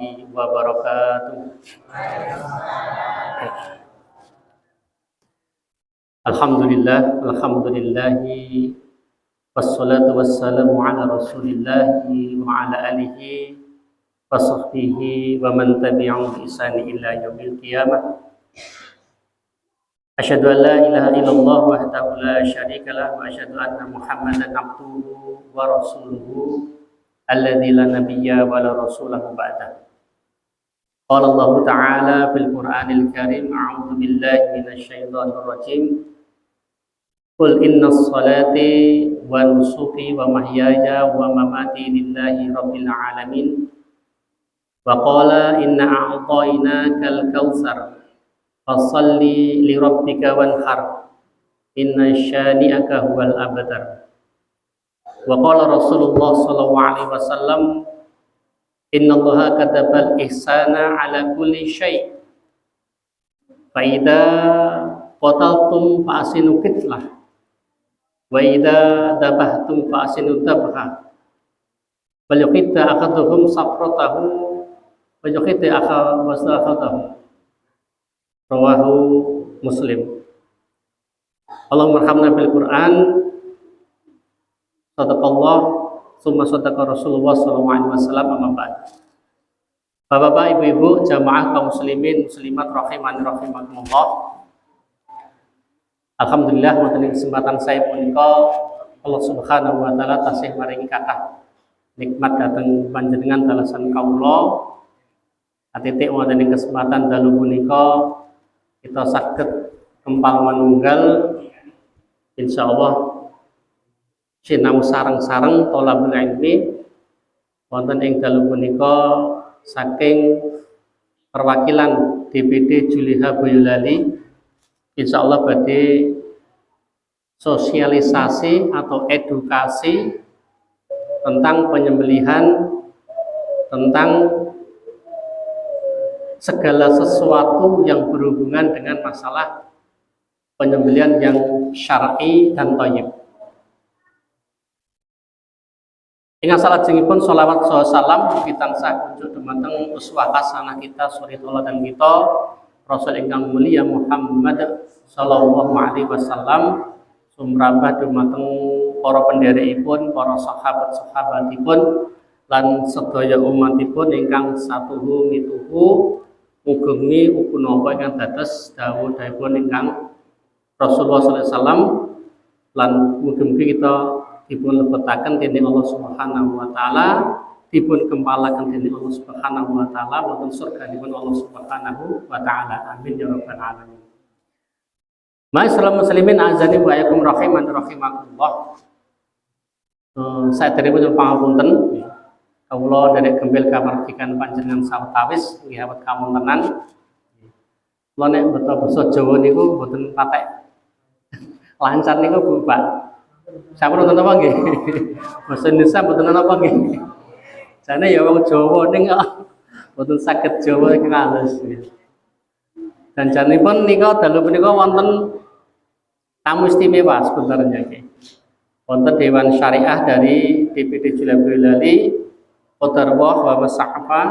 wabarakatuh. Alhamdulillahi wassalatu wassalamu ala rasulillahi wa ala alihi wa sahbihi wa man tabi'ahum bi ihsani ila yaumil qiyamah. Asyhadu an la ilaha illallah wahdahu la syarika lah wa asyhadu anna Muhammadan abduhu wa rasuluhu alladzi la nabiyya wa la rasulahu ba'da. Qala Allah Ta'ala fil Qur'anil Karim, a'udzu billahi minasy syaithanir rajim. Qul innas salati wa nusuki wa mahyaya wa mamati lillahi rabbil alamin. Wa qala inna a'tainakal kautsar fasalli li rabbika wanhar inna syani'aka huwal abtar. Wa qala Rasulullah sallallahu alaihi wasallam, innallaha katabal ihsana ala kulli syai' fa idza qataltum fa asinu qitlah wa idza dabahtum fa asinu dabha wal yuqitta akaduhum safratahu wa yuqitta akawasafatahu. Rawahu Muslim. Allahumma arhamna bil Qur'an. Sadaqallah summa sadaqa Rasulullah sallallahu alaihi wasallam. Amma ba'd. Bapak-bapak, ibu-ibu, jamaah kaum muslimin muslimat rahimani rahimakumullah. Alhamdulillah wonten ing kesempatan saya punika Allah Subhanahu wa taala tasih maringi kathah nikmat dhateng panjenengan dalasan kawula. Atitik wonten ing kesempatan dalu punika kita saged kempal manunggal insyaallah sinau sareng-sareng thalabul ilmi wonten ing dalu punika saking perwakilan DPD Juliha Boyolali. Insyaallah badhe sosialisasi atau edukasi tentang penyembelihan, tentang segala sesuatu yang berhubungan dengan masalah penyembelihan yang syar'i dan thayyib. Ing salajengipun sholawat salam pitansah kunjuk dumateng uswah hasanah kita suri tauladan kita Rasul ingkang mulia Muhammad sallallahu alaihi wasallam, sumrambah dumateng para pendherekipun, para sahabat-sahabatipun lan sedaya umatipun ingkang satuhu mituhu mugi upunapa ingkang dados dawuh-dawuhipun ingkang Rasulullah sallallahu alaihi wasallam lan mugi-mugi kita dipun lebetaken dening Allah Subhanahu wa taala, dipun kempalaken dening Allah Subhanahu wa taala wonten surganipun Allah Subhanahu wa taala. Amin ya rabbal alamin. Ma'asyiral muslimin azani wa iyyakum rahiman rahimakumullah. Saya terima pangapunten kawula derek gembel kamardikan panjenengan sawetawis nggih awet kamuntenan. Kula nek basa Jawa niku mboten patek lancar niku Bu Pak. Sampun wonten apa nggih? Basa Indonesia mboten apa nggih? Jane ya wong Jawa ning kok mboten saged Jawa iki halus. Dan janipun nika dalu punika wonten tamu istimewa sebenarnya nggih. Wonten Dewan Syariah dari DPD Juliha Boyolali Qadarullah wa Mas'afa.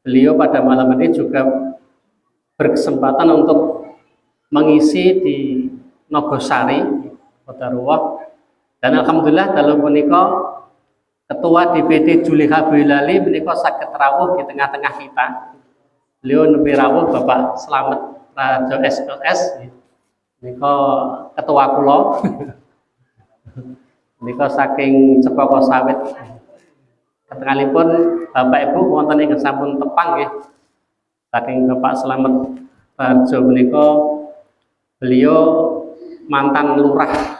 Beliau pada malam ini juga berkesempatan untuk mengisi di Nogosari Qadarullah. Dan alhamdulillah dalam menika Ketua DPD Juliha Boyolali menika saged rawuh di tengah-tengah kita. Beliau nembe rawuh Bapak Slamet Rajo SLS. Menika ketua kula. Menika saking Cepaka Sawit. Ketengalipun Bapak Ibu wonten ing sampun tepang nggih. Saking Bapak Slamet Rajo menika beliau mantan lurah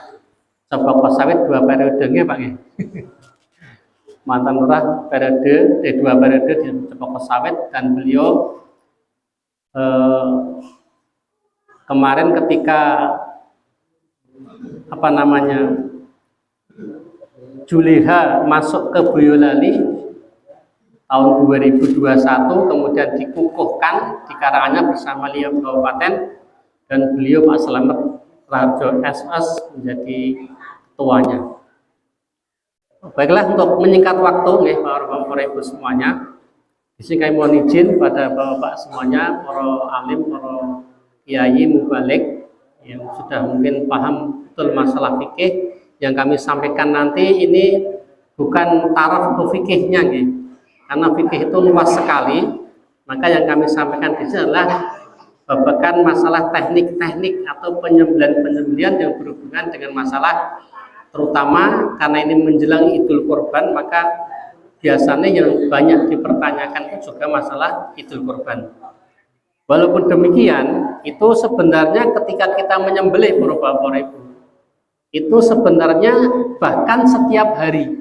Cepaka Sawit 2 periode nggih Pak nggih. Mantan lurah periode 2 periode di Cepaka Sawit dan beliau kemarin ketika Juliha masuk ke Boyolali tahun 2021, kemudian dikukuhkan di Karanganyar bersama Liam Kabupaten dan beliau Pak Slamet Rajo SS menjadi ketuanya. Baiklah, untuk menyingkat waktu nih Bapak Ibu semuanya, Di sini kami mohon izin pada bapak-bapak semuanya, para alim, para kiai mubalik yang sudah mungkin paham betul masalah fikih yang kami sampaikan nanti ini bukan taraf fikihnya, karena fikih itu luas sekali. Maka yang kami sampaikan di sini adalah babakan masalah teknik-teknik atau penyembelihan-penyembelihan yang berhubungan dengan masalah, terutama karena ini menjelang Idul Kurban, maka biasanya yang banyak dipertanyakan itu juga masalah Idul Kurban. Walaupun demikian, itu sebenarnya ketika kita menyembelih Bapak Ibu, itu sebenarnya bahkan setiap hari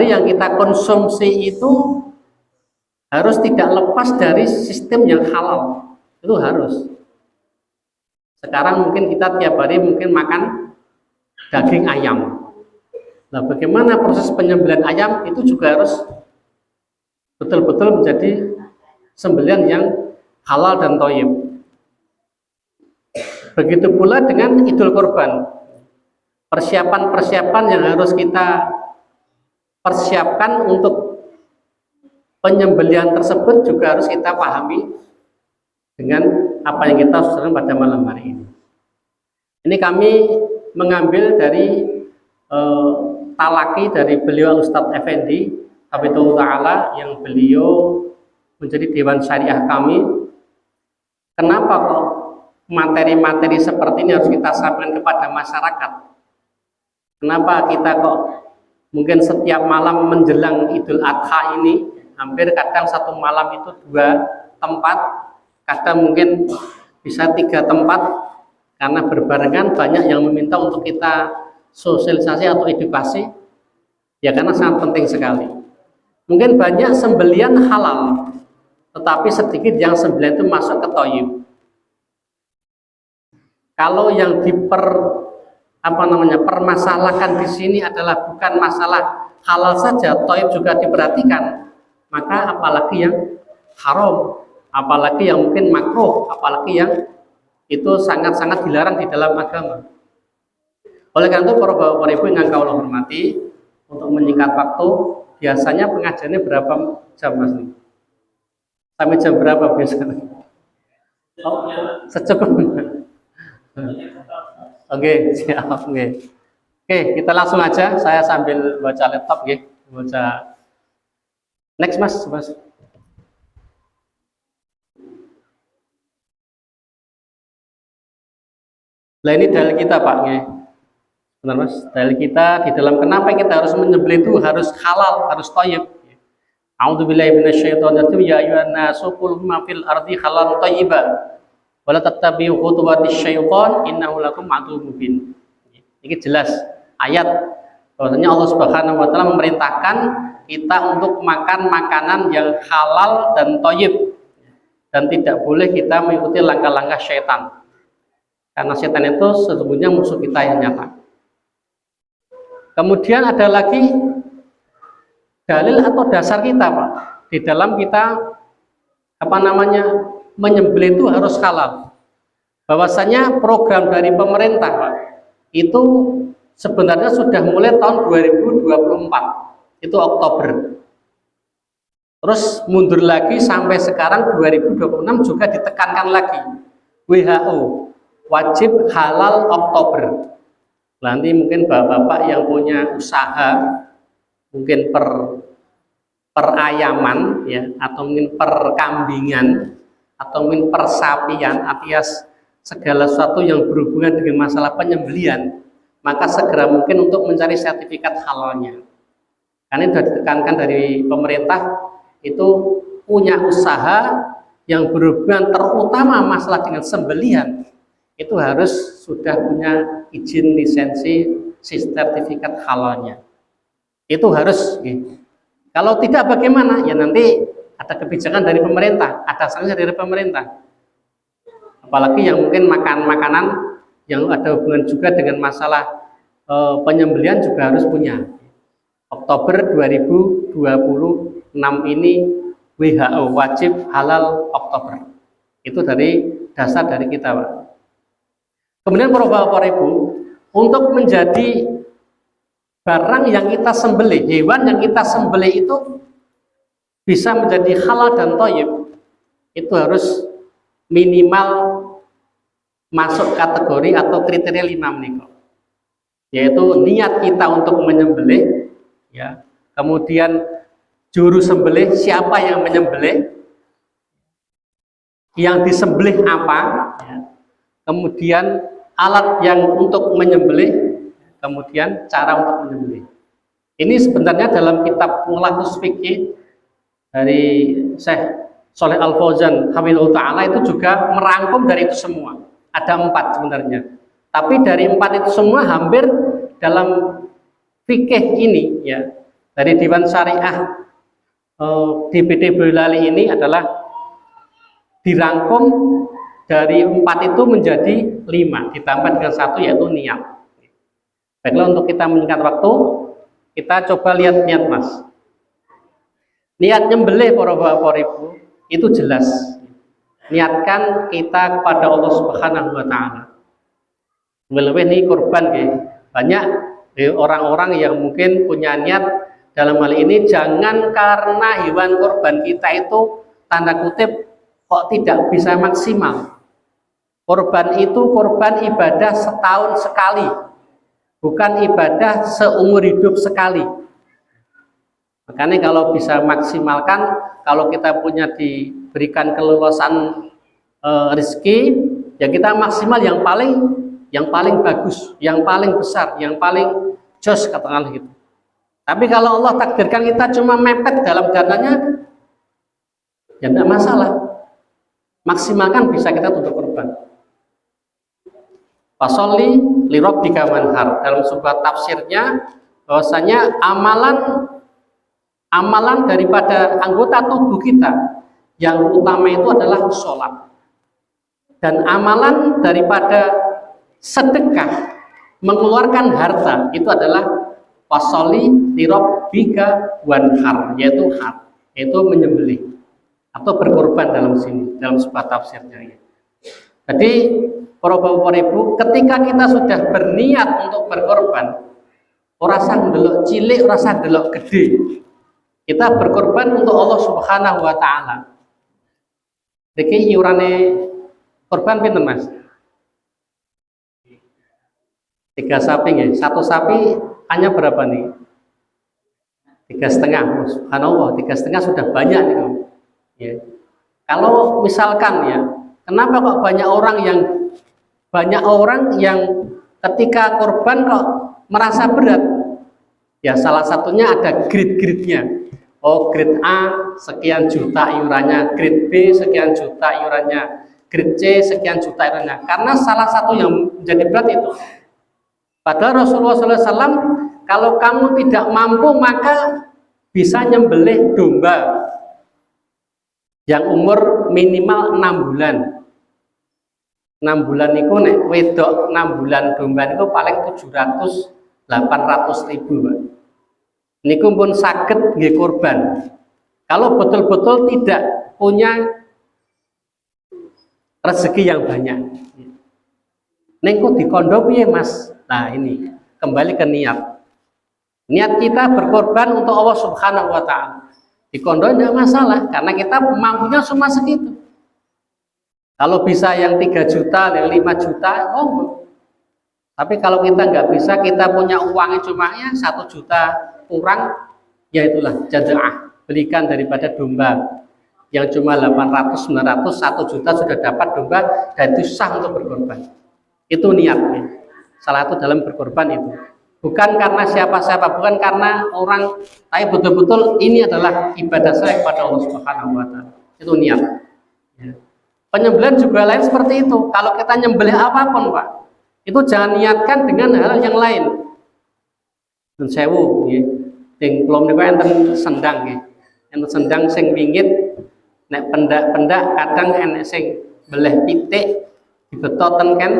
yang kita konsumsi itu harus tidak lepas dari sistem yang halal. Itu harus. Sekarang mungkin kita tiap hari mungkin makan daging ayam. Nah, bagaimana proses penyembelihan ayam itu juga harus betul-betul menjadi sembelihan yang halal dan thayyib. Begitu pula dengan Idul Kurban. Persiapan-persiapan yang harus kita persiapkan untuk penyembelihan tersebut juga harus kita pahami dengan apa yang kita saksikan pada malam hari ini. Ini kami mengambil dari talaki dari beliau Ustadz Effendi Hafizahullah Ta'ala, yang beliau menjadi Dewan Syariah kami. Kenapa kok materi-materi seperti ini harus kita sampaikan kepada masyarakat? Kenapa kita kok mungkin setiap malam menjelang Idul Adha ini, hampir kadang satu malam itu 2 tempat, kadang mungkin bisa 3 tempat, karena berbarengan banyak yang meminta untuk kita sosialisasi atau edukasi, ya karena sangat penting sekali. Mungkin banyak sembelian halal, tetapi sedikit yang sembelian itu masuk ke thayyib. Kalau yang permasalahkan di sini adalah bukan masalah halal saja, thayyib juga diperhatikan, maka apalagi yang haram, apalagi yang mungkin makruh, apalagi yang itu sangat-sangat dilarang di dalam agama. Oleh karena itu, para bapak ibu yang Allah hormati, untuk menyingkat waktu, biasanya pengajiannya berapa jam, Mas? Sampai jam berapa biasanya? Oh, secukupnya. Oke, siap. Oke, kita langsung aja. Saya sambil baca laptop, baca. Next, Mas. Nah, ini dalil kita, Pak. Benar, Mas. Dalil kita di dalam kenapa kita harus menyembelih itu harus halal, harus thayyib. A'udzubillahi minasyaitonirrajim. Ya ayyuhan nasu kulu ma fil ardi halalan thayyiban wa la tattabi'u khutuwatis syaiton innahu lakum aduwwun mubin. Ini jelas ayat bahwasanya Allah Subhanahu wa taala memerintahkan kita untuk makan makanan yang halal dan thayyib, dan tidak boleh kita mengikuti langkah-langkah syaitan. Karena syaitan itu sesungguhnya musuh kita yang nyata. Kemudian ada lagi dalil atau dasar kita, Pak, di dalam kita menyembelih itu harus halal. Bahwasanya program dari pemerintah, Pak, itu sebenarnya sudah mulai tahun 2024, itu Oktober. Terus mundur lagi sampai sekarang 2026 juga ditekankan lagi. WHO wajib halal Oktober. Nanti mungkin bapak-bapak yang punya usaha, mungkin perayaman, ya, atau mungkin perkambingan, atau mungkin persapian, alias segala sesuatu yang berhubungan dengan masalah penyembelihan, maka segera mungkin untuk mencari sertifikat halalnya. Karena sudah ditekankan dari pemerintah, itu punya usaha yang berhubungan terutama masalah dengan sembelihan, itu harus sudah punya izin lisensi sertifikat halalnya. Itu harus. Kalau tidak bagaimana? Ya nanti ada kebijakan dari pemerintah, ada sanksi dari pemerintah. Apalagi yang mungkin makanan yang ada hubungan juga dengan masalah penyembelihan juga harus punya. Oktober 2026 ini WHO wajib halal Oktober. Itu dari dasar dari kita, Pak. Kemudian para bapak ibu, untuk menjadi barang yang kita sembelih, hewan yang kita sembelih itu bisa menjadi halal dan thayyib, itu harus minimal masuk kategori atau kriteria 5 menika, yaitu niat kita untuk menyembelih, ya, kemudian juru sembelih, siapa yang menyembelih, yang disembelih apa, ya, kemudian alat yang untuk menyembelih, kemudian cara untuk menyembelih. Ini sebenarnya dalam kitab Mulakus Fikih dari Syekh Shalih Al Fauzan Hafizahullah Ta'ala itu juga merangkum dari itu semua. Ada 4 sebenarnya. Tapi dari 4 itu semua hampir dalam fikih ini, ya, dari Diwan Syariah DPD Boyolali ini adalah dirangkum dari 4 itu menjadi 5 ditambah dengan 1 yaitu niat. Baiklah, untuk kita menyingkat waktu, kita coba lihat niat Mas. Niat nyembelih para bapak ibu itu jelas. Niatkan kita kepada Allah Subhanahu wa taala. Lebih ini korban banyak orang-orang yang mungkin punya niat dalam hal ini, jangan karena hewan korban kita itu tanda kutip kok tidak bisa maksimal. Korban itu korban ibadah setahun sekali, bukan ibadah seumur hidup sekali. Makanya kalau bisa maksimalkan, kalau kita punya diberikan keluasan rezeki, ya kita maksimal yang paling bagus, yang paling besar, yang paling jos, katakanlah gitu. Tapi kalau Allah takdirkan kita cuma mepet dalam dananya, ya tidak masalah. Maksimalkan bisa kita untuk korban. Fasholli li rabbika wanhar. Dalam sebuah tafsirnya bahwasanya amalan daripada anggota tubuh kita yang utama itu adalah sholat, dan amalan daripada sedekah mengeluarkan harta itu adalah fasholli li rabbika wanhar, yaitu menyembelih atau berkorban dalam sini, dalam sebuah tafsirnya. Jadi para bapak ibu, ketika kita sudah berniat untuk berkorban, ora usah ndelok cilik, ora usah ndelok gede. Kita berkorban untuk Allah Subhanahu wa taala. Niki iurane korban pinten Mas? 3 sapi nggih. 1 sapi hanya berapa nih? 3,5. Subhanallah, 3,5 sudah banyak nih. Ya. Kalau misalkan ya, kenapa kok banyak orang yang ketika korban kok merasa berat? Ya salah satunya ada grade-grade-nya. Oh, grade A sekian juta iurannya, grade B sekian juta iurannya, grade C sekian juta iurannya. Karena salah satu yang menjadi berat itu. Padahal Rasulullah SAW, kalau kamu tidak mampu maka bisa nyembelih domba yang umur minimal 6 bulan. 6 bulan itu nek wedok 6 bulan domba itu paling 700-800 ribu, Pak. Niku pun saged nggih korban. Kalau betul-betul tidak punya rezeki yang banyak. Nengko dikondo piye Mas? Nah ini kembali ke niat. Niat kita berkorban untuk Allah Subhanahu wa taala. Dikondo tidak masalah karena kita mampunya cuma segitu. Kalau bisa yang 3 juta, yang 5 juta, oh. Tapi kalau kita nggak bisa, kita punya uangnya cuma ya 1 juta kurang, ya itulah jaza'ah, belikan daripada domba yang cuma 800, 900, 1 juta sudah dapat domba, dan itu sah untuk berkorban. Itu niatnya. Salah satu dalam berkorban itu bukan karena siapa-siapa, bukan karena orang, tapi betul-betul ini adalah ibadah saya kepada Allah Subhanahu wa taala. Itu niat. Ya. Penyembelihan juga lain seperti itu. Kalau kita nyembelih apapun, Pak, itu jangan niatkan dengan hal yang lain. Dan sewu, ya. Ting belum niku enten sendang, ya. Enten sendang sing wingit, nek pendak-pendak kadang enek sing beleh pitik dibetoten kan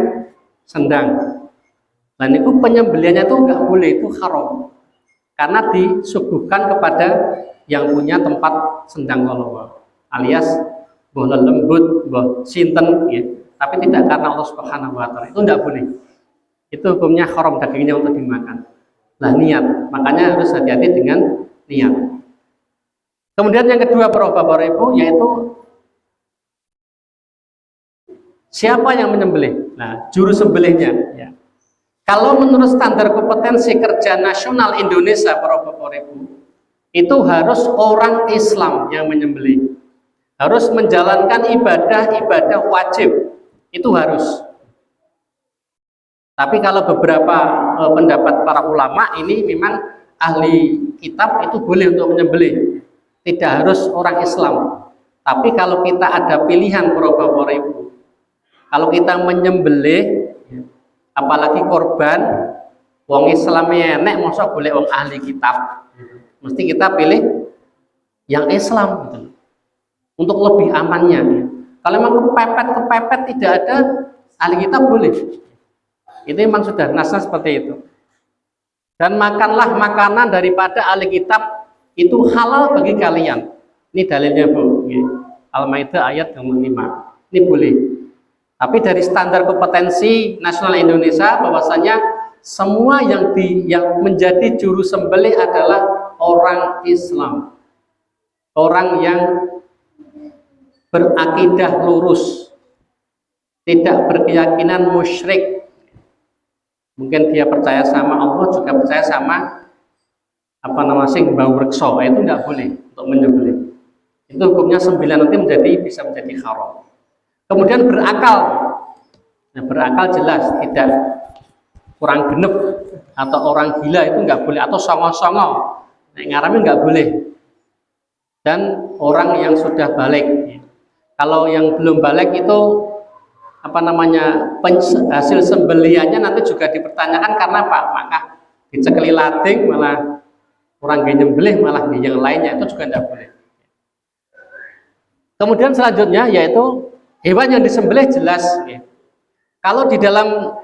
sendang. Dan itu penyembelihannya itu nggak boleh, itu haram. Karena disuguhkan kepada yang punya tempat sendang kalau alias boh lembut, boh sinten, ya. Tapi tidak karena Allah Subhanahu wa taala. Itu tidak boleh. Itu hukumnya haram dagingnya untuk dimakan. Lah niat, makanya harus hati-hati dengan niat. Kemudian yang kedua Bapak Ibu yaitu siapa yang menyembelih? Nah, juru sembelihnya ya. Kalau menurut standar kompetensi kerja nasional Indonesia Bapak Ibu, itu harus orang Islam yang menyembelih. Harus menjalankan ibadah wajib. Itu harus. Tapi kalau beberapa pendapat para ulama ini memang ahli kitab itu boleh untuk menyembelih. Tidak harus orang Islam. Tapi kalau kita ada pilihan Bapak Ibu, kalau kita menyembelih, apalagi korban, wong Islamnya enek, masa boleh wong ahli kitab. Mesti kita pilih yang Islam gitu. Untuk lebih amannya. Kalau memang kepepet tidak ada ahli kitab boleh. Itu memang sudah nasnya seperti itu. Dan makanlah makanan daripada ahli kitab itu halal bagi kalian. Ini dalilnya Bu. Al-Maidah ayat 5. Ini boleh. Tapi dari standar kompetensi nasional Indonesia bahwasanya semua yang menjadi juru sembelih adalah orang Islam. Orang yang berakidah lurus. Tidak berkeyakinan musyrik. Mungkin dia percaya sama Allah juga percaya sama sing bau reksa, itu enggak boleh untuk menyembelih. Itu hukumnya 9 nanti bisa menjadi haram. Kemudian berakal. Nah, berakal jelas tidak kurang genep atau orang gila itu enggak boleh, atau songo-songo. Nah, ngarame enggak boleh. Dan orang yang sudah balik. Kalau yang belum balik itu hasil sembelihannya nanti juga dipertanyakan karena apa? Maka dicekeli lading malah orang gak nyembelih malah yang lainnya, itu juga tidak boleh. Kemudian selanjutnya yaitu hewan yang disembelih jelas ya. Kalau di dalam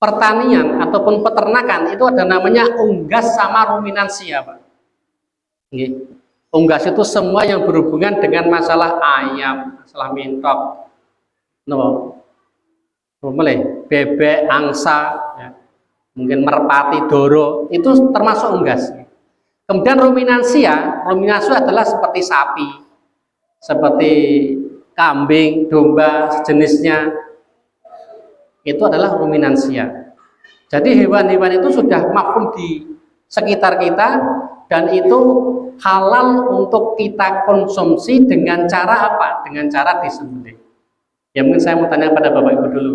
pertanian ataupun peternakan itu ada namanya unggas sama ruminansia Pak. Unggas itu semua yang berhubungan dengan masalah ayam, masalah mintok, bebek, angsa, ya. Mungkin merpati, doro, itu termasuk unggas. Kemudian ruminansia adalah seperti sapi, seperti kambing, domba, sejenisnya, itu adalah ruminansia. Jadi hewan-hewan itu sudah mafhum di sekitar kita dan itu halal untuk kita konsumsi dengan cara apa? Dengan cara disembelih. Ya mungkin saya mau tanya pada Bapak Ibu dulu.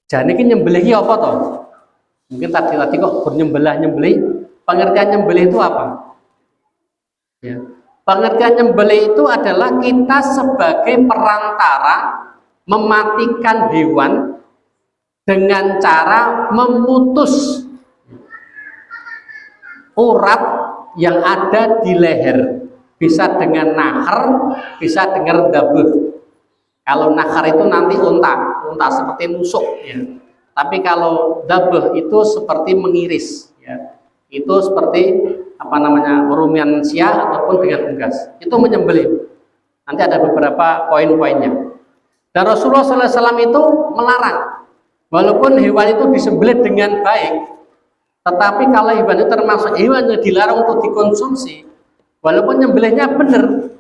Jadi ini nyembelih apa toh? Mungkin tadi kok nyembelih. Pengertian nyembelih itu apa? Ya. Pengertian nyembelih itu adalah kita sebagai perantara mematikan hewan dengan cara memutus urat yang ada di leher, bisa dengan nahar, bisa dengan dabuh. Kalau nahar itu nanti unta seperti nusuk ya. Tapi kalau dabuh itu seperti mengiris ya. Itu seperti ruminansia ataupun dengan unggas. Itu menyembelih. Nanti ada beberapa poin-poinnya. Dan Rasulullah SAW itu melarang. Walaupun hewan itu disembelih dengan baik, tetapi kalau hewan itu termasuk hewan yang dilarang untuk dikonsumsi, walaupun nyembelihnya benar,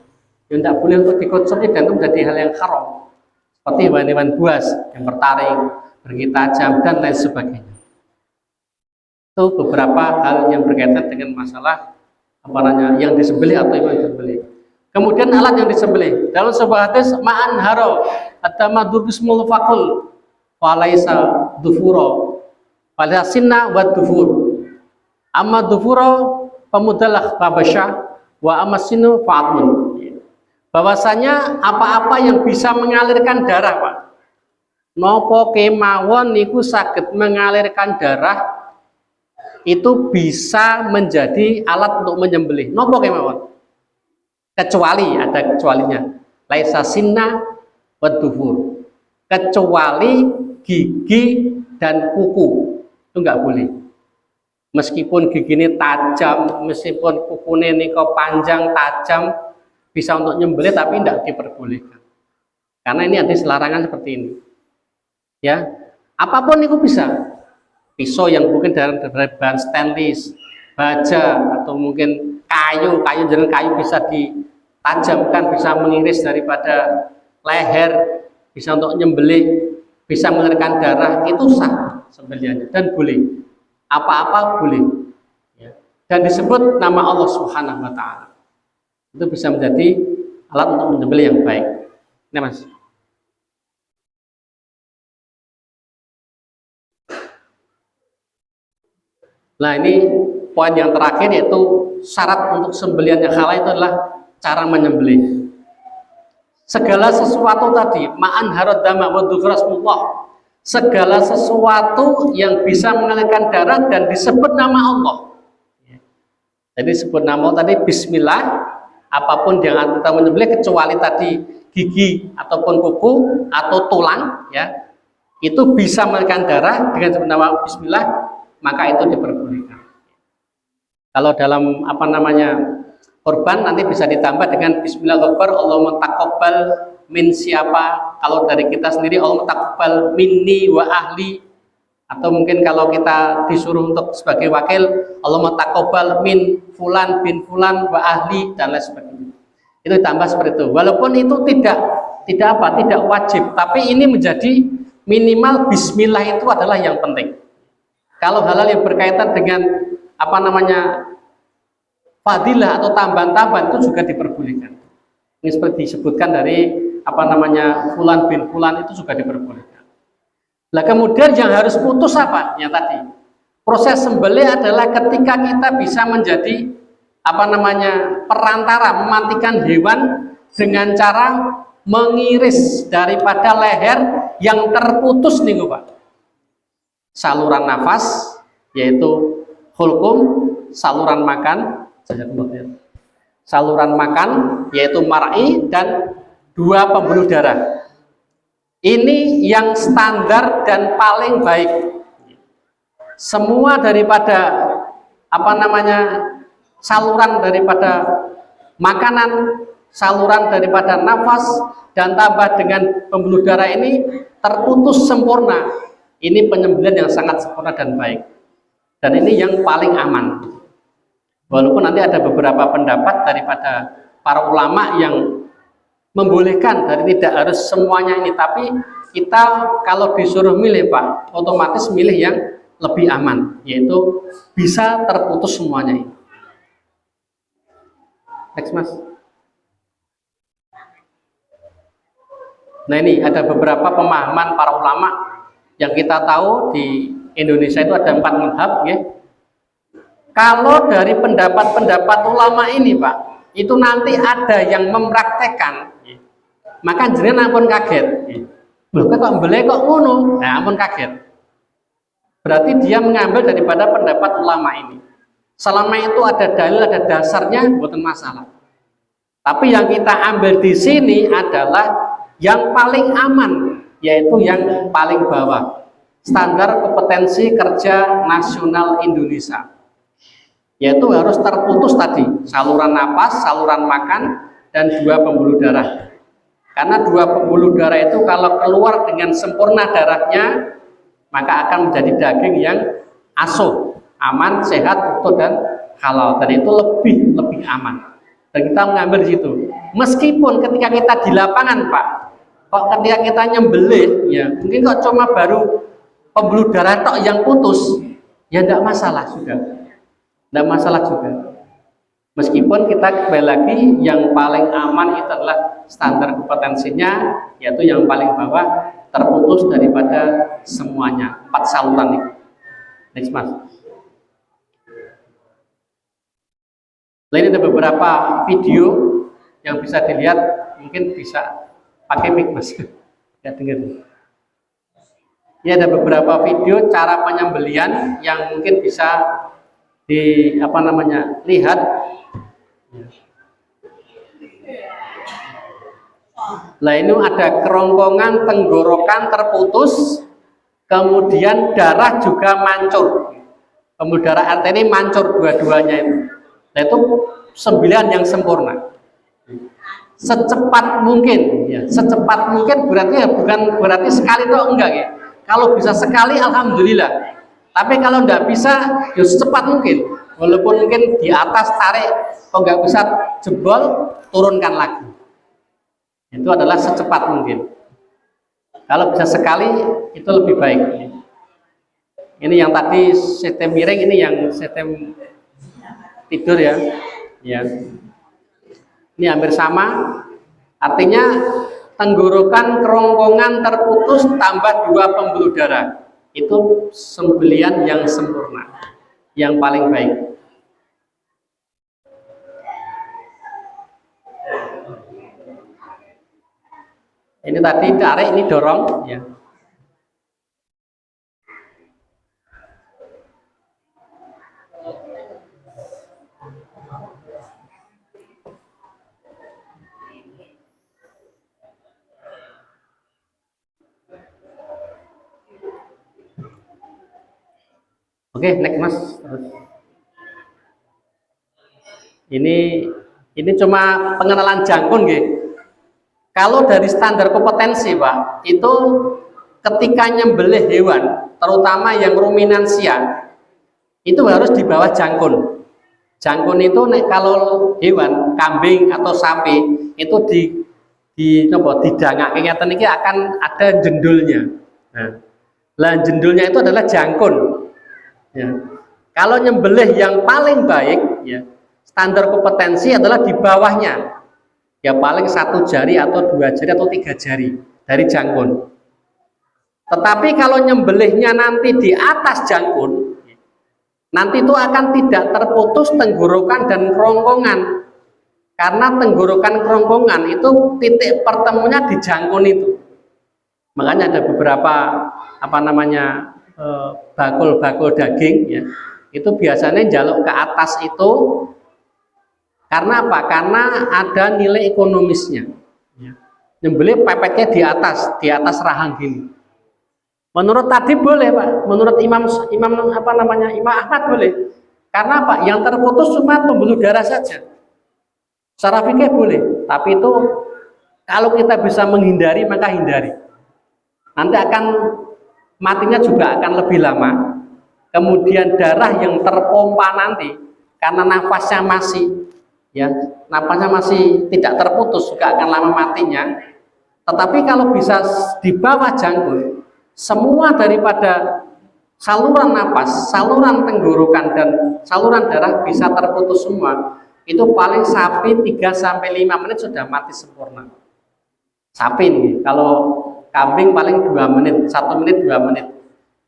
ya tidak boleh untuk dikonsumsi dan itu menjadi hal yang haram. Seperti hewan-hewan buas yang bertaring, bergigi tajam dan lain sebagainya. Itu beberapa hal yang berkaitan dengan masalah yang disembelih atau hewan disembelih. Kemudian alat yang disembelih. Dalam sebuah hadis, ma'an haro atama durbismul fakul walaisa dufuro walasinna wa dufur. Amma dufuro pemudalah babasyah wa amasinu fa'atmun. Bahwasanya apa-apa yang bisa mengalirkan darah Pak, nopo kemawon niku saged mengalirkan darah, itu bisa menjadi alat untuk menyembelih. Nopo kemawon, kecuali ada kecualinya. Laisa sinna wa dufur, kecuali gigi dan kuku itu nggak boleh. Meskipun gigi ini tajam, meskipun kukunya ini panjang tajam, bisa untuk nyembelih tapi tidak diperbolehkan. Karena ini ada larangan seperti ini. Ya, apapun itu bisa. Pisau yang mungkin dari bahan stainless, baja atau mungkin kayu bisa ditajamkan, bisa mengiris daripada leher, bisa untuk nyembelih, bisa mengalirkan darah, itu sah sembelihannya dan boleh. Apa-apa boleh. Ya. Dan disebut nama Allah Subhanahu wa taala. Itu bisa menjadi alat untuk menyembelih yang baik. Ini Mas. Nah, ini poin yang terakhir, yaitu syarat untuk sembelihan yang halal itu adalah cara menyembelih. Segala sesuatu tadi, ma'an haradama wa dzikra, segala sesuatu yang bisa mengalirkan darah dan disebut nama Allah. Jadi sebut nama Allah tadi bismillah, apapun yang kita menyembelih kecuali tadi gigi ataupun kuku atau tulang, ya, itu bisa mengalirkan darah dengan sebut nama bismillah, maka itu diperbolehkan. Kalau dalam korban nanti bisa ditambah dengan bismillahirrahmanirrahim, Allahumma taqabbal min siapa, kalau dari kita sendiri Allahumma taqabbal minni wa ahli, atau mungkin kalau kita disuruh untuk sebagai wakil Allahumma taqabbal min fulan bin fulan wa ahli dan lain sebagainya. Itu ditambah seperti itu. Walaupun itu tidak wajib, tapi ini menjadi minimal bismillah itu adalah yang penting. Kalau hal-hal yang berkaitan dengan fadilah atau tambahan-tambahan itu juga diperbolehkan. Ini seperti disebutkan dari fulan bin fulan, itu juga diperbolehkan. Nah, kemudian yang harus putus apa? Yang tadi proses sembelih adalah ketika kita bisa menjadi perantara mematikan hewan dengan cara mengiris daripada leher yang terputus nih Pak, saluran nafas, yaitu hulkum, saluran makan, yaitu mar'i, dan dua pembuluh darah. Ini yang standar dan paling baik. Semua daripada saluran daripada makanan, saluran daripada nafas, dan tambah dengan pembuluh darah ini terputus sempurna. Ini penyembelihan yang sangat sempurna dan baik. Dan ini yang paling aman. Walaupun nanti ada beberapa pendapat daripada para ulama yang membolehkan, dari tidak harus semuanya ini, tapi kita kalau disuruh milih Pak, otomatis milih yang lebih aman, yaitu bisa terputus semuanya ini. Next Mas. Nah, ini ada beberapa pemahaman para ulama yang kita tahu di Indonesia itu ada 4 mazhab, ya. Kalau dari pendapat-pendapat ulama ini Pak, itu nanti ada yang mempraktekkan, maka jenengan ampun kaget. Loh, kok mbeleh kok ngono? Nah, ampun kaget. Berarti dia mengambil daripada pendapat ulama ini. Selama itu ada dalil, ada dasarnya, bukan masalah. Tapi yang kita ambil di sini adalah yang paling aman, yaitu yang paling bawah. Standar kompetensi kerja nasional Indonesia. Yaitu harus terputus tadi saluran napas, saluran makan, dan dua pembuluh darah. Karena dua pembuluh darah itu kalau keluar dengan sempurna darahnya, maka akan menjadi daging yang asuh, aman, sehat, utuh, dan halal. Dan itu lebih aman. Dan kita mengambil di situ. Meskipun ketika kita di lapangan Pak, kok ketika kita nyembelih, ya mungkin kok cuma baru pembuluh darah tok yang putus, ya tidak masalah sudah. Tidak masalah juga. Meskipun kita kembali lagi, yang paling aman itu adalah standar kompetensinya, yaitu yang paling bawah terputus daripada semuanya 4 saluran itu. Next Mas. Lain ada beberapa video yang bisa dilihat, mungkin bisa pakai mic Mas. Ya dengar. Ini ada beberapa video cara penyembelihan yang mungkin bisa lihat. Nah, ini ada kerongkongan tenggorokan terputus, kemudian darah juga mancur, pembuluh darah arteri mancur dua-duanya itu. Nah, itu sembelihan yang sempurna. Secepat mungkin, ya, secepat mungkin berarti ya bukan berarti sekali itu enggak ya. Kalau bisa sekali alhamdulillah. Tapi kalau enggak bisa, ya secepat mungkin. Walaupun mungkin di atas tarik, kok nggak bisa jebol, turunkan lagi. Itu adalah secepat mungkin. Kalau bisa sekali, itu lebih baik. Ini yang tadi sistem miring, ini yang sistem tidur ya. Ya. Ini hampir sama. Artinya tenggorokan kerongkongan terputus tambah 2 pembuluh darah. Itu sembelian yang sempurna, yang paling baik. Ini tadi tarik, ini dorong ya. Oke, next Mas. Ini cuma pengenalan jangkun nggih. Kalau dari standar kompetensi, Pak, itu ketika nyembelih hewan, terutama yang ruminansia, itu harus di bawah jangkun. Jangkun itu kalau hewan, kambing atau sapi, itu didangak ingatan ini akan ada jendulnya. Nah, jendulnya itu adalah jangkun. Ya. Kalau nyembelih yang paling baik, ya, standar kompetensi adalah di bawahnya. Ya paling 1 jari atau 2 jari atau 3 jari dari jangkun. Tetapi kalau nyembelihnya nanti di atas jangkun, nanti itu akan tidak terputus tenggorokan dan kerongkongan, karena tenggorokan kerongkongan itu titik pertemunya di jangkun itu. Makanya ada beberapa bakul-bakul daging ya, itu biasanya jaluk ke atas itu. Karena apa? Karena ada nilai ekonomisnya. Nyembelih pepetnya di atas rahang gini. Menurut tadi boleh, Pak. Menurut Imam Ahmad boleh. Karena apa? Yang terputus cuma pembuluh darah saja. Secara fikih boleh, tapi itu kalau kita bisa menghindari maka hindari. Nanti akan matinya juga akan lebih lama. Kemudian darah yang terpompa nanti karena nafasnya masih tidak terputus juga akan lama matinya. Tetapi kalau bisa di bawah jangkung, semua daripada saluran napas, saluran tenggorokan dan saluran darah bisa terputus semua. Itu paling sapi 3-5 menit sudah mati sempurna. Sapi nih, kalau kambing paling 2 menit, 1 menit 2 menit.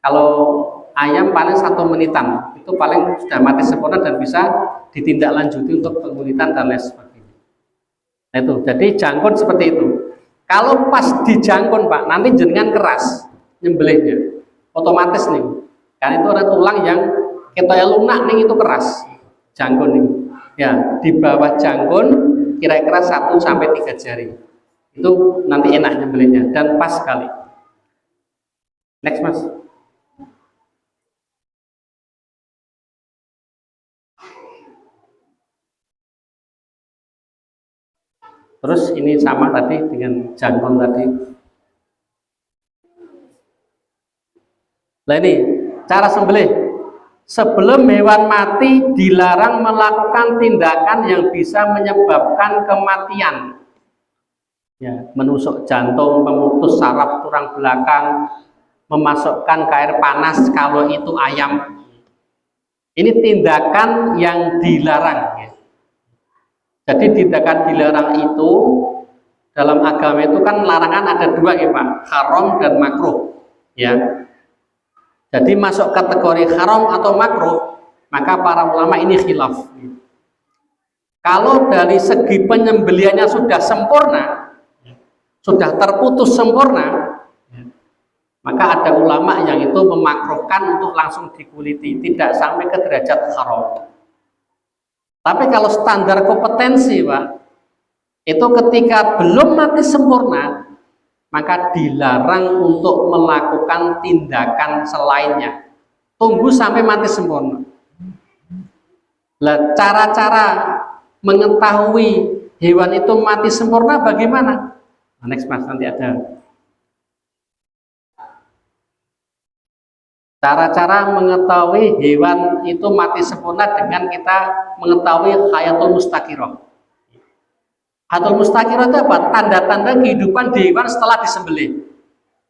Kalau ayam paling 1 menitan, itu paling sudah mati sempurna dan bisa ditindaklanjuti untuk pengulitan dan lain sebagainya. Nah itu, jadi jangkun seperti itu. Kalau pas di jangkun, Pak, nanti jenengan keras nyembelihnya, otomatis nih, karena itu ada tulang yang kita lunak nih, itu keras jangkun nih. Ya, di bawah jangkun kira-kira 1-3 jari. Itu nanti enak nyembelihnya dan pas sekali. Next Mas. Terus ini sama tadi dengan jangkung tadi. Nah ini cara sembelih. Sebelum hewan mati dilarang melakukan tindakan yang bisa menyebabkan kematian. Ya, menusuk jantung, memutus saraf tulang belakang, memasukkan ke air panas kalau itu ayam. Ini tindakan yang dilarang. Ya. Jadi tindakan dilarang itu dalam agama itu kan larangan ada 2 ya Pak, haram dan makruh. Ya. Jadi masuk kategori haram atau makruh, maka para ulama ini khilaf. Kalau dari segi penyembeliannya sudah sempurna, sudah terputus sempurna, maka ada ulama yang itu memakruhkan untuk langsung dikuliti, tidak sampai ke derajat haram. Tapi kalau standar kompetensi, Pak, itu ketika belum mati sempurna, maka dilarang untuk melakukan tindakan selainnya. Tunggu sampai mati sempurna. Nah, cara-cara mengetahui hewan itu mati sempurna bagaimana? Nah, next Mas, nanti ada. Cara-cara mengetahui hewan itu mati sempurna dengan kita mengetahui hayatul mustaqirah. Hayatul mustaqirah itu apa? Tanda-tanda kehidupan di hewan setelah disembelih.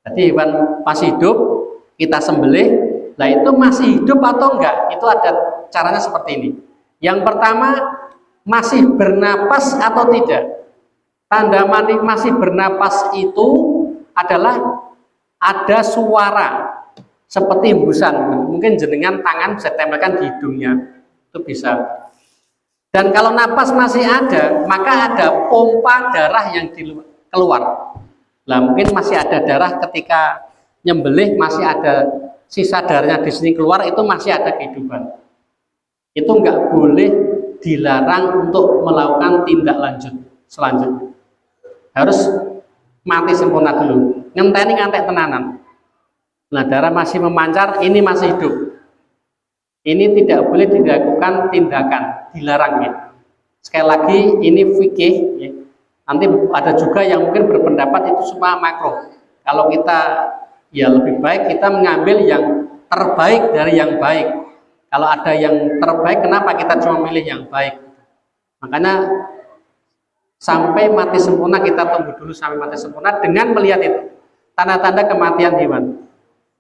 Jadi hewan masih hidup, kita sembelih, nah itu masih hidup atau enggak? Itu ada caranya seperti ini. Yang pertama, masih bernapas atau tidak. Tanda masih bernapas itu adalah ada suara seperti hembusan, mungkin jenengan tangan bisa tempelkan di hidungnya, itu bisa. Dan kalau napas masih ada, maka ada pompa darah yang keluar. Nah, mungkin masih ada darah ketika nyembelih, masih ada sisa darahnya di sini keluar, itu masih ada kehidupan. Itu nggak boleh dilarang untuk melakukan tindak lanjut selanjutnya. Harus mati sempurna dulu, ngenteni ngantek tenanan. Nah, darah masih memancar, ini masih hidup. Ini tidak boleh dilakukan tindakan, dilarang ya. Sekali lagi, ini fikih ya. Nanti ada juga yang mungkin berpendapat itu semua makruh. Kalau kita ya lebih baik kita mengambil yang terbaik dari yang baik. Kalau ada yang terbaik, kenapa kita cuma milih yang baik? Makanya sampai mati sempurna, kita tunggu dulu sampai mati sempurna dengan melihat itu tanda-tanda kematian hewan.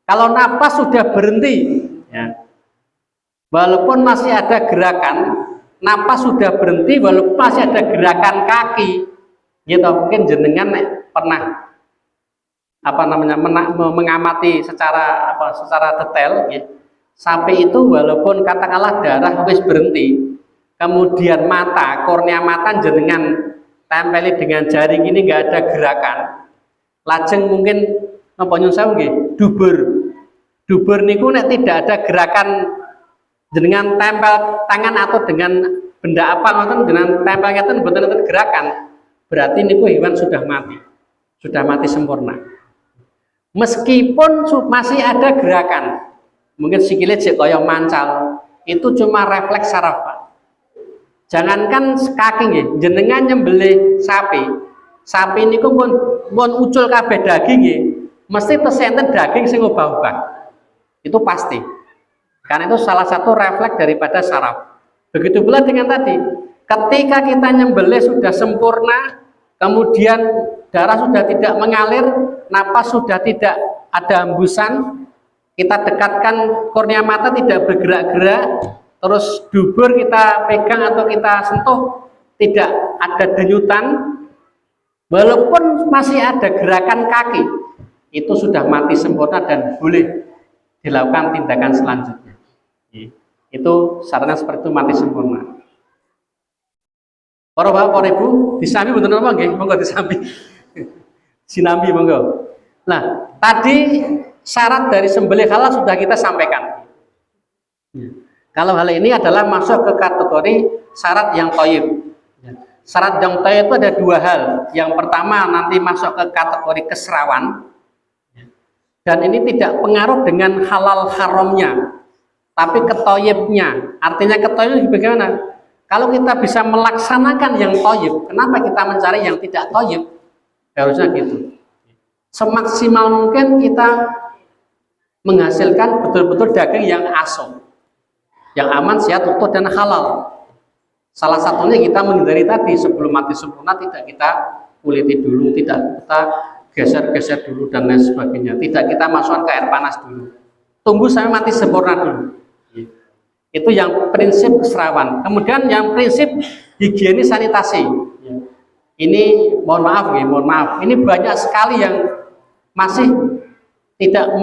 Kalau napas sudah berhenti ya, walaupun masih ada gerakan, napas sudah berhenti walaupun masih ada gerakan kaki gitu, mungkin jenengan pernah mengamati secara detail ya. Sampai itu walaupun katakanlah darah wis berhenti, kemudian kornea mata jenengan tempeli dengan jaring ini nggak ada gerakan, lajeng mungkin napa nyun sewu nggih, dubur niku nek tidak ada gerakan jenengan tempel tangan atau dengan benda apa ngoten jenengan tempel ngeten mboten enten gerakan, berarti niku hewan sudah mati sempurna. Meskipun masih ada gerakan, mungkin sikile jek kaya mancal, itu cuma refleks saraf, Pak. Jangankan kaki nggih, jenengan nyembelih sapi niku pun ucul kabeh daging nggih, mesti tesenten daging sing obah-obah. Itu pasti. Karena itu salah satu refleks daripada saraf. Begitu pula dengan tadi, ketika kita nyembelih sudah sempurna, kemudian darah sudah tidak mengalir, napas sudah tidak ada hembusan, kita dekatkan kornea mata tidak bergerak-gerak, terus dubur kita pegang atau kita sentuh tidak ada denyutan, walaupun masih ada gerakan kaki, itu sudah mati sempurna dan boleh dilakukan tindakan selanjutnya. Itu syaratnya seperti itu, mati sempurna. Para bapak, para ibu, disambi betul apa nggih? Monggo disambi. Sinambi monggo. Nah, tadi syarat dari sembelih halal sudah kita sampaikan. Kalau hal ini adalah masuk ke kategori syarat yang thayyib. Syarat yang thayyib itu ada dua hal. Yang pertama nanti masuk ke kategori keserawan. Dan ini tidak pengaruh dengan halal haramnya, tapi ketoyibnya. Artinya ketoyib bagaimana? Kalau kita bisa melaksanakan yang toyib, kenapa kita mencari yang tidak toyib? Harusnya gitu. Semaksimal mungkin kita menghasilkan betul-betul daging yang asam, yang aman, sehat, utuh, dan halal. Salah satunya kita menghindari tadi, sebelum mati sempurna tidak kita kuliti dulu, tidak kita geser-geser dulu dan lain sebagainya, tidak kita masukkan ke air panas dulu, tunggu sampai mati sempurna dulu. Itu yang prinsip keserawan. Kemudian yang prinsip higienis sanitasi, ini mohon maaf, ini banyak sekali yang masih tidak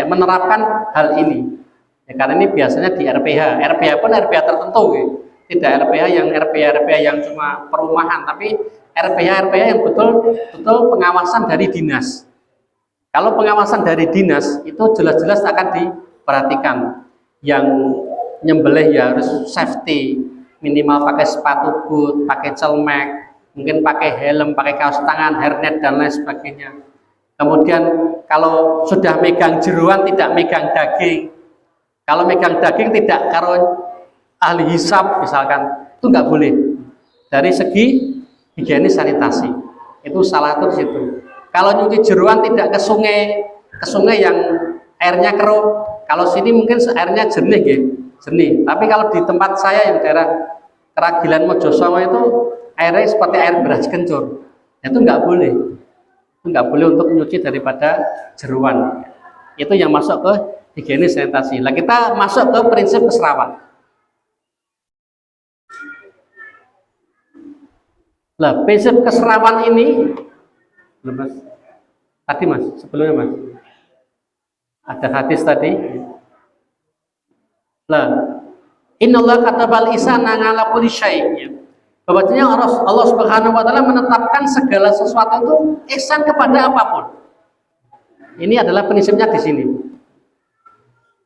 menerapkan hal ini ya, karena ini biasanya di RPH pun RPH tertentu ya. Tidak RPH yang cuma perumahan, tapi RPH yang betul-betul pengawasan dari dinas. Kalau pengawasan dari dinas itu jelas-jelas akan diperhatikan. Yang nyembelih ya harus safety, minimal pakai sepatu boot, pakai celmek, mungkin pakai helm, pakai kaos tangan, hairnet dan lain sebagainya. Kemudian kalau sudah megang jeruan tidak megang daging. Kalau megang daging tidak karo ahli hisab misalkan, itu nggak boleh. Dari segi higienis sanitasi itu salah satu situ. Kalau nyuci jeruan tidak ke sungai yang airnya keruh, Kalau sini mungkin airnya jernih gitu, jernih. Tapi kalau di tempat saya yang daerah Keragilan Mojosongo itu airnya seperti air beras kencur. Itu nggak boleh. Itu nggak boleh untuk menyuci daripada jeruan. Itu yang masuk ke higienis sanitasi. Nah, kita masuk ke prinsip keserawan. Nah, prinsip keserawan ini, mas, tadi mas, sebelumnya mas, ada hadis tadi. Nah, Innallaha katabal ihsana ala kulli syai'. Bahwasanya Allah Subhanahu wa taala menetapkan segala sesuatu itu ihsan kepada apapun. Ini adalah prinsipnya di sini.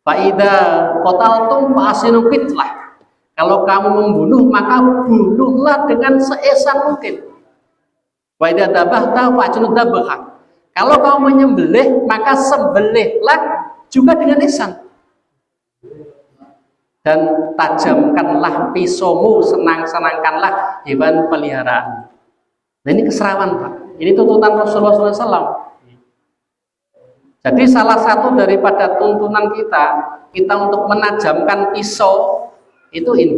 Fa idza qataltum fa asinu qitlah. Kalau kamu membunuh maka bunuhlah dengan seihsan mungkin. Wa idza dabahta fa ajnu dabha. Kalau kamu menyembelih maka sembelihlah juga dengan ihsan. Dan tajamkanlah pisaumu, senang-senangkanlah hewan peliharaan. Nah, ini keserawan Pak. Ini tuntutan Rasulullah SAW. Jadi salah satu daripada tuntunan kita untuk menajamkan pisau itu ini.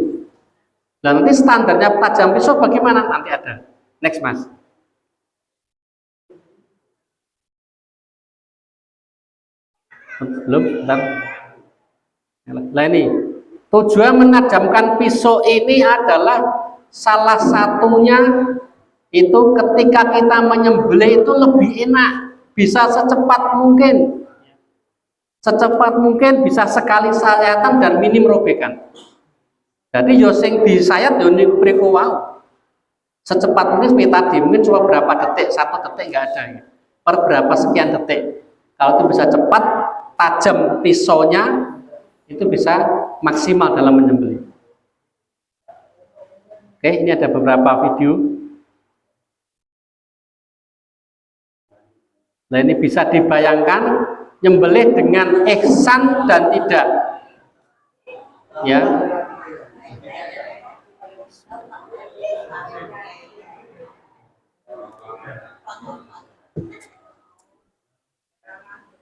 Nah, nanti standarnya tajam pisau bagaimana? Nanti ada. Next mas. Belum? Bentar. Nah ini. Tujuan menajamkan pisau ini adalah salah satunya itu ketika kita menyembelih itu lebih enak, bisa secepat mungkin, bisa sekali sayatan dan minim robekan. Jadi yosing disayat yoni priku wow, secepat mungkin seperti tadi, mungkin cuma berapa detik, 1 detik nggak ada ya. Per berapa sekian detik. Kalau itu bisa cepat, tajam pisaunya itu bisa maksimal dalam menyembelih. Oke, ini ada beberapa video. Nah, ini bisa dibayangkan nyembelih dengan ihsan dan tidak. Ya.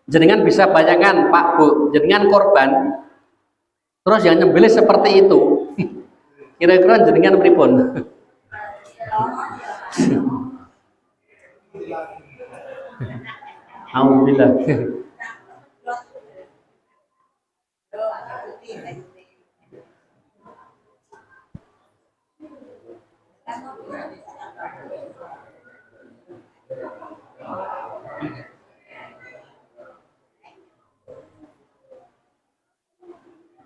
Jenengan bisa bayangkan Pak Bu, jenengan korban terus yang nyembelih seperti itu, kira-kira jenengan pripun? Alhamdulillah.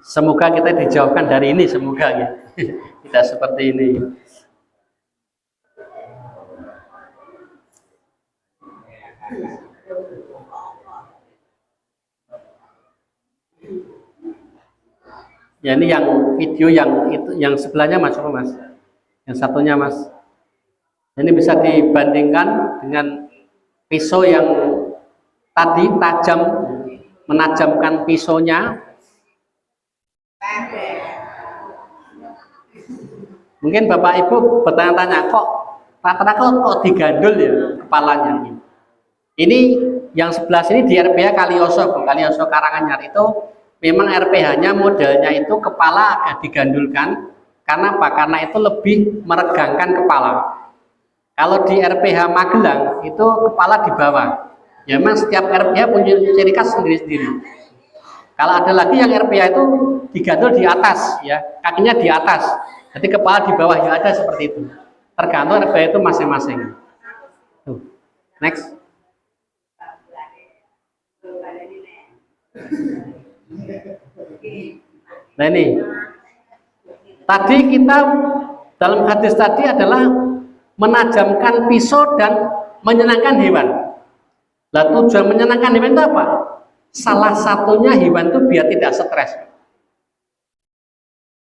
Semoga kita dijauhkan dari ini, semoga ya. Tidak seperti ini. Ya ini yang video yang itu yang sebelahnya mas, apa mas? Yang satunya mas. Ini bisa dibandingkan dengan pisau yang tadi tajam, menajamkan pisaunya. Mungkin Bapak Ibu bertanya-tanya, kok rata-rata kok digandul ya kepalanya? Ini yang sebelah sini di RPH Kalioso Karanganyar itu memang RPH-nya modelnya itu kepala agak digandulkan. Karena apa? Karena itu lebih meregangkan kepala. Kalau di RPH Magelang itu kepala di bawah. Ya memang setiap RPH punya ciri khas sendiri-sendiri. Kalau ada lagi yang RPH itu digandul di atas, ya kakinya di atas, jadi kepala di bawah, ya ada seperti itu. Tergantung RPH itu masing-masing. Next. Nah ini, tadi kita dalam hadis tadi adalah menajamkan pisau dan menyenangkan hewan. Nah tujuan menyenangkan hewan itu apa? Salah satunya hewan itu biar tidak stres.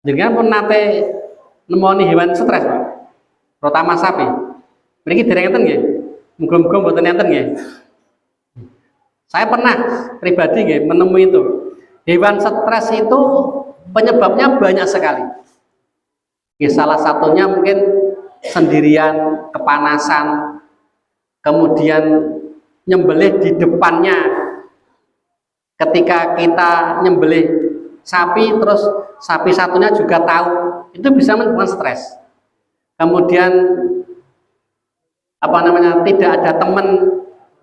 Jangan pun nate nemoni hewan stres, Pak. Terutama sapi. Mriki dereng enten nggih. Muga-muga mboten enten nggih. Saya pernah pribadi nggih menemui itu. Hewan stres itu penyebabnya banyak sekali. Ya, salah satunya mungkin sendirian, kepanasan, kemudian nyembelih di depannya Ketika kita nyembelih sapi, terus sapi satunya juga tahu, itu bisa menyebabkan stres. Kemudian tidak ada teman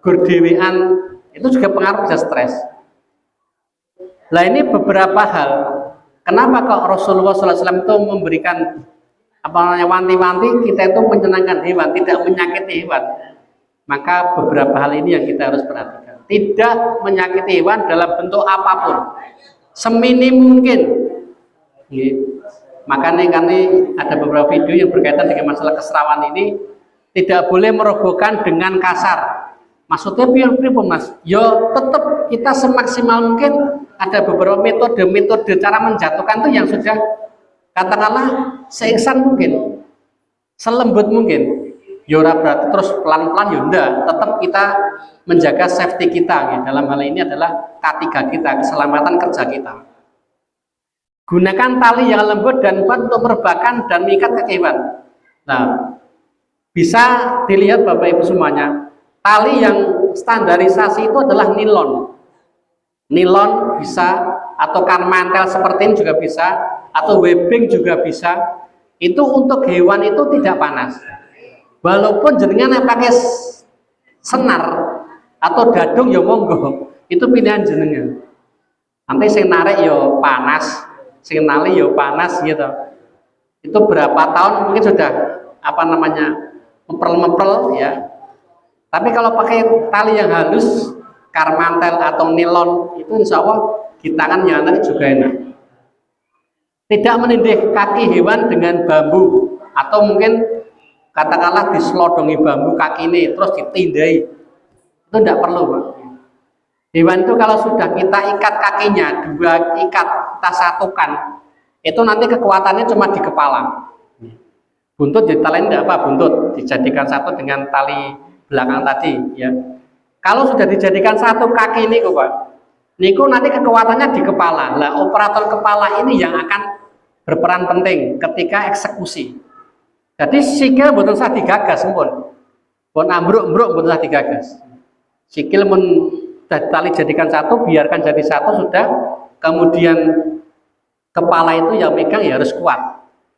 gordewean, itu juga pengaruh, bisa stres. Nah ini beberapa hal. Kenapa kok Rasulullah SAW itu memberikan wanti-wanti kita itu menyenangkan hewan, tidak menyakiti hewan? Maka beberapa hal ini yang kita harus perhatikan. Tidak menyakiti hewan dalam bentuk apapun, seminim mungkin. Makanya kami ada beberapa video yang berkaitan dengan masalah keserawan ini. Tidak boleh merobohkan dengan kasar. Maksudnya piye Mas? Yo tetap kita semaksimal mungkin. Ada beberapa metode cara menjatuhkan itu yang sudah katakanlah seihsan mungkin, selembut mungkin. Yora berarti terus pelan-pelan yunda, tetap kita menjaga safety kita ya. Dalam hal ini adalah K3 kita, keselamatan kerja kita. Gunakan tali yang lembut dan kuat untuk merebahkan dan mengikat kaki hewan. Nah, bisa dilihat Bapak Ibu semuanya, tali yang standarisasi itu adalah nilon. Nilon bisa, atau karmantel seperti ini juga bisa, atau webbing juga bisa. Itu untuk hewan itu tidak panas. Walaupun jenengan yang pakai senar atau dadung ya monggo, itu pilihan jenengan. Nanti sing narik ya panas, sing nali ya panas gitu. Itu berapa tahun mungkin sudah mempel ya. Tapi kalau pakai tali yang halus, karmantel atau nilon, itu insya Allah di tangan yang nanti juga enak. Tidak menindih kaki hewan dengan bambu, atau mungkin katakanlah diselodongi bambu kaki ini terus ditindai, itu tidak perlu Pak. Hewan itu kalau sudah kita ikat kakinya, dua ikat kita satukan, itu nanti kekuatannya cuma di kepala. Buntut jadi tali tidak apa, buntut dijadikan satu dengan tali belakang tadi ya. Kalau sudah dijadikan satu kaki ini Pak, niku nanti kekuatannya di kepala. Lah operator kepala ini yang akan berperan penting ketika eksekusi. Jadi sikil mboten usah digagas pun. Pun ambruk-ambruk mboten usah digagas. Sikil tali jadikan satu, biarkan jadi satu sudah. Kemudian kepala itu yang megang ya harus kuat.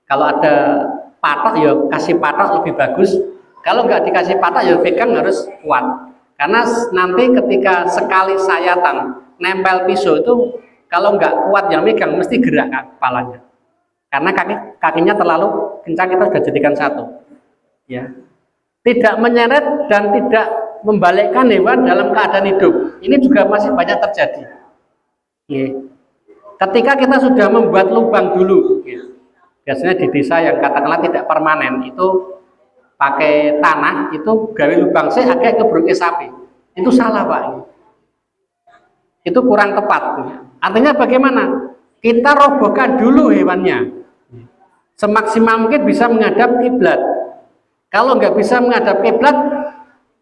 Kalau ada patok ya kasih patok lebih bagus. Kalau nggak dikasih patok ya pegang harus kuat. Karena nanti ketika sekali sayatan nempel pisau itu kalau nggak kuat yang megang mesti gerak kepalanya. Karena kakinya terlalu kencang, kita sudah jadikan satu. Ya. Tidak menyeret dan tidak membalikkan hewan dalam keadaan hidup. Ini juga masih banyak terjadi. Ya. Ketika kita sudah membuat lubang dulu, ya. Biasanya di desa yang katakanlah tidak permanen itu pakai tanah, itu gawe lubang saya agak kebruk sapi, itu salah Pak. Itu kurang tepat. Artinya bagaimana? Kita robohkan dulu hewannya, semaksimal mungkin bisa menghadap kiblat. Kalau nggak bisa menghadap kiblat,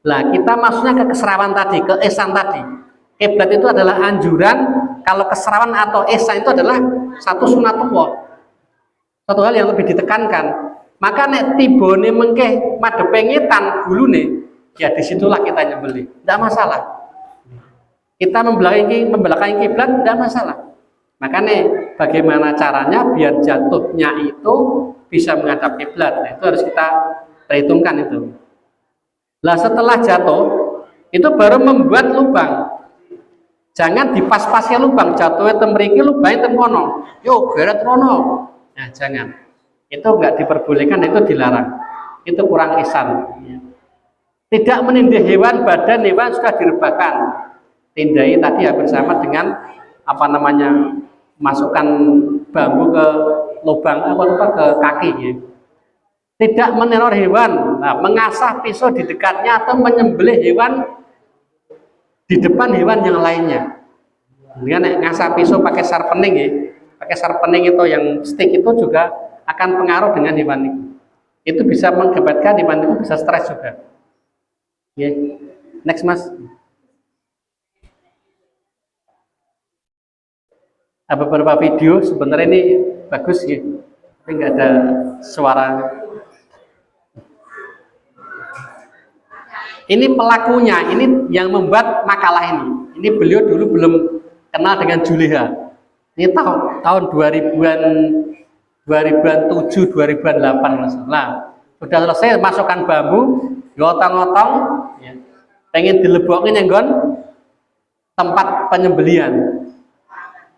lah kita maksudnya ke keserawan tadi, ke ihsan tadi. Kiblat itu adalah anjuran, kalau keserawan atau ihsan itu adalah satu sunatullah, satu hal yang lebih ditekankan. Maka nek tibone mengke madhep ngetan gulune, ya disitulah kita nyembelih, tidak masalah. Kita membelakangi kiblat tidak masalah. Makanya bagaimana caranya biar jatuhnya itu bisa menghadap kiblat, nah, itu harus kita perhitungkan itu. Lah setelah jatuh itu baru membuat lubang. Jangan dipas-pasnya lubang, jatuhnya temriki lubangnya tempono. Yo geret rono. Nah jangan. Itu enggak diperbolehkan, itu dilarang. Itu kurang ihsan. Tidak menindih hewan, badan hewan sudah direbahkan. Tindai tadi hampir sama dengan masukkan bambu ke lubang ke kaki. Ya. Tidak meneror hewan, nah, mengasah pisau di dekatnya atau menyembelih hewan di depan hewan yang lainnya. Dengan ngasah pisau pakai sharpening ya. Pakai sharpening itu yang stick itu juga akan pengaruh dengan hewan itu bisa mengakibatkan hewan itu bisa stres juga. Ya. Next Mas. Ada beberapa video sebenarnya ini bagus ya, tapi nggak ada suara. Ini pelakunya, ini yang membuat makalah ini. Ini beliau dulu belum kenal dengan Juleha. Ini tahun 2000-an 2007 2008 lah. Sudah selesai masukkan bambu, gotong-gotong, ya. Pengen dilebokin yang gon tempat penyembelian.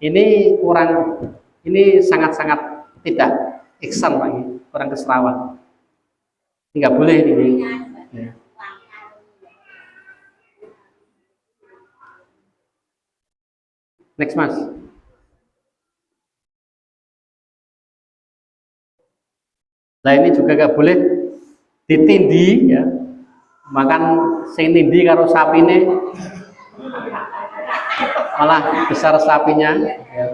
Ini kurang, ini sangat-sangat tidak ihsan Pak, kurang keserawat. Ini nggak boleh ini. Ya. Next Mas. Nah ini juga nggak boleh ditindi ya, makan sing tindi karo sapine malah besar sapinya ya.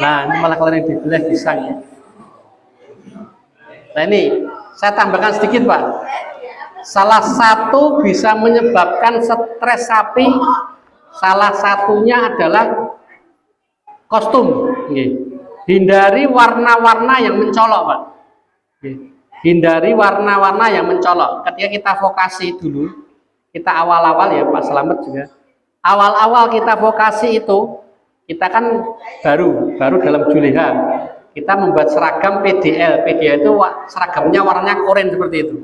Nah ini malah kalian dibelah pisang ya. Nah ini saya tambahkan sedikit Pak, salah satu bisa menyebabkan stres sapi, salah satunya adalah kostum. Hindari warna-warna yang mencolok Pak. Hindari warna-warna yang mencolok. Ketika kita vokasi dulu, kita awal-awal ya Pak Selamat juga, awal-awal kita vokasi itu, kita kan baru dalam Juleha, kita membuat seragam PDL. PDL itu seragamnya warnanya oranye seperti itu.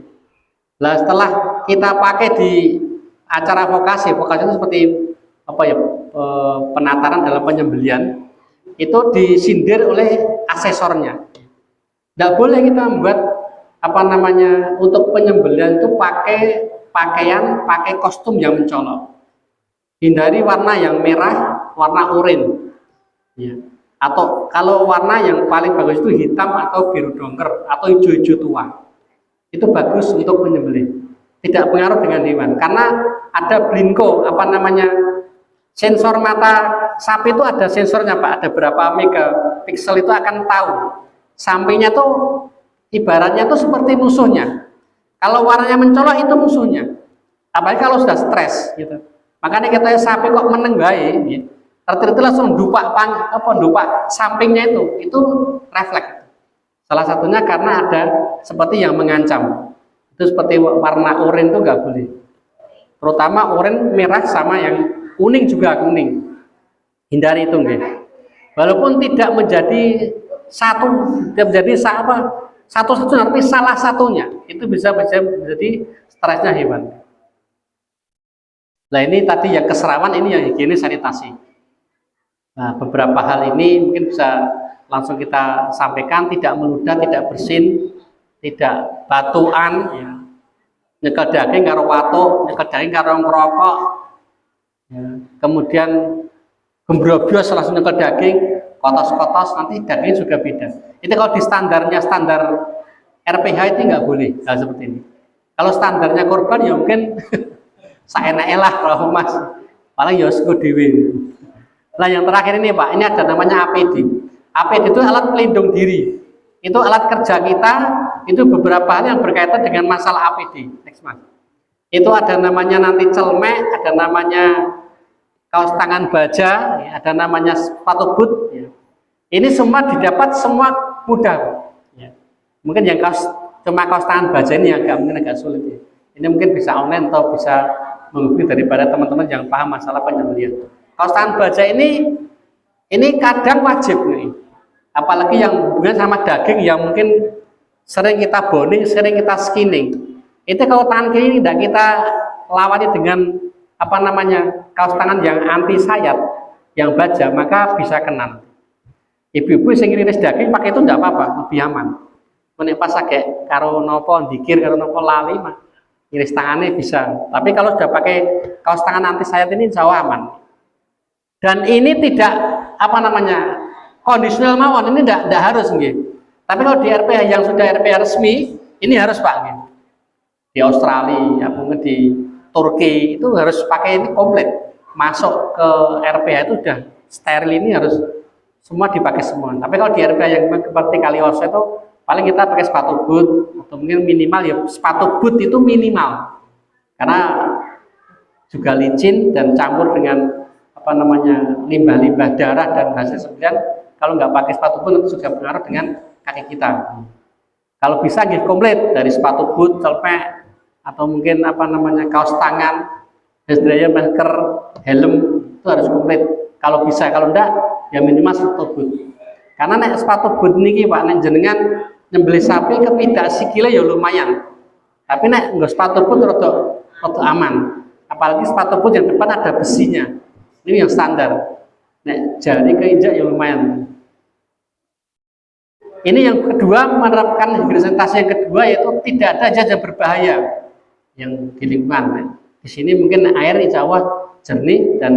Nah setelah kita pakai di acara vokasi itu seperti apa ya, penataran dalam penyembelian, itu disindir oleh asesornya. Tidak boleh kita membuat apa namanya untuk penyembelian itu pakai pakaian, pakai kostum yang mencolok. Hindari warna yang merah, warna oranye, ya. Atau kalau warna yang paling bagus itu hitam atau biru dongker atau hijau-hijau tua. Itu bagus untuk penyembelih. Tidak pengaruh dengan hewan, karena ada blinko apa namanya, sensor mata sapi itu ada sensornya Pak, ada berapa megapiksel itu akan tahu. Sampingnya tuh ibaratnya tuh seperti musuhnya. Kalau warnanya mencolok itu musuhnya. Apalagi kalau sudah stres gitu. Makanya kita sapi kok meneng bae, gitu. Terus langsung dupak sampingnya itu refleks. Salah satunya karena ada seperti yang mengancam. Itu seperti warna oranye itu nggak boleh. Terutama oranye, merah sama yang kuning juga kuning. Hindari itu nggih. Walaupun tidak menjadi satu-satunya, tapi salah satunya itu bisa menjadi stresnya hewan. Nah ini tadi yang keserawan, ini yang higienis sanitasi. Nah beberapa hal ini mungkin bisa langsung kita sampaikan, tidak meludah, tidak bersin, tidak batuan, ya. Nyekel daging karo watuk, nyekel daging karo ngerokok, ya. Kemudian gembrobios langsung nyekel daging, kotos-kotos, nanti dagingnya juga beda. Itu kalau di standar RPH itu nggak boleh hal seperti ini. Kalau standarnya korban ya mungkin seenaknya lah kalau Mas, paling ya sego dewe. Nah yang terakhir ini Pak, ini ada namanya APD. APD itu alat pelindung diri. Itu alat kerja kita, itu beberapa hal yang berkaitan dengan masalah APD. Next Mas. Itu ada namanya nanti celmek, ada namanya kaos tangan baja, ya, ada namanya sepatu boot. Ya. Ini semua didapat semua mudah. Ya. Mungkin yang cuma kaos tangan baja ini agak sulit. Ya. Ini mungkin bisa online atau bisa menghubungi daripada teman-teman yang paham masalah penyembelihan. Kaos tangan baja ini kadang wajib nih. Apalagi yang hubungan sama daging yang mungkin sering kita boning, sering kita skinning. Itu kalau tangan kiri ini tidak kita lawani dengan apa namanya kaos tangan yang anti sayat, yang baja, maka bisa kena. Ibu-ibu yang ngiris daging pakai itu tidak apa-apa, lebih aman. Menek pas agak karo nopo dikir karo nopo lali mah iris tangannya bisa. Tapi kalau sudah pakai kaos tangan anti sayat ini jauh aman. Dan ini tidak apa namanya kondisional mawon, ini tidak harus nggih. Tapi kalau di RPH yang sudah RPH resmi, ini harus Pak nggih. Di Australia, ya mungkin di Turki itu harus pakai ini komplit. Masuk ke RPH itu sudah steril, ini harus semua dipakai semua. Tapi kalau di RPH yang seperti Kalioso itu paling kita pakai sepatu boot atau mungkin minimal ya sepatu boot itu minimal. Karena juga licin dan campur dengan apa namanya limbah-limbah darah dan hasil sembelihan. Kalau nggak pakai sepatu boot itu juga berpengaruh dengan kaki kita. Kalau bisa gitu komplit dari sepatu boot, celpek atau mungkin apa namanya kaos tangan Istilahnya masker, helm itu harus komplit. Kalau bisa, kalau enggak ya minimal sepatu boot. Karena nek sepatu boot niki Pak, nek jenengan nyembelih sapi kepidak sikile ya lumayan. Tapi nek nggak sepatu boot rada aman. Apalagi sepatu boot yang depan ada besinya. Ini yang standar. Nek jari keinjak ya lumayan. Ini yang kedua, menerapkan higienis yang kedua yaitu tidak ada zat yang berbahaya yang di lingkungan. Di sini mungkin air insya Allah jernih dan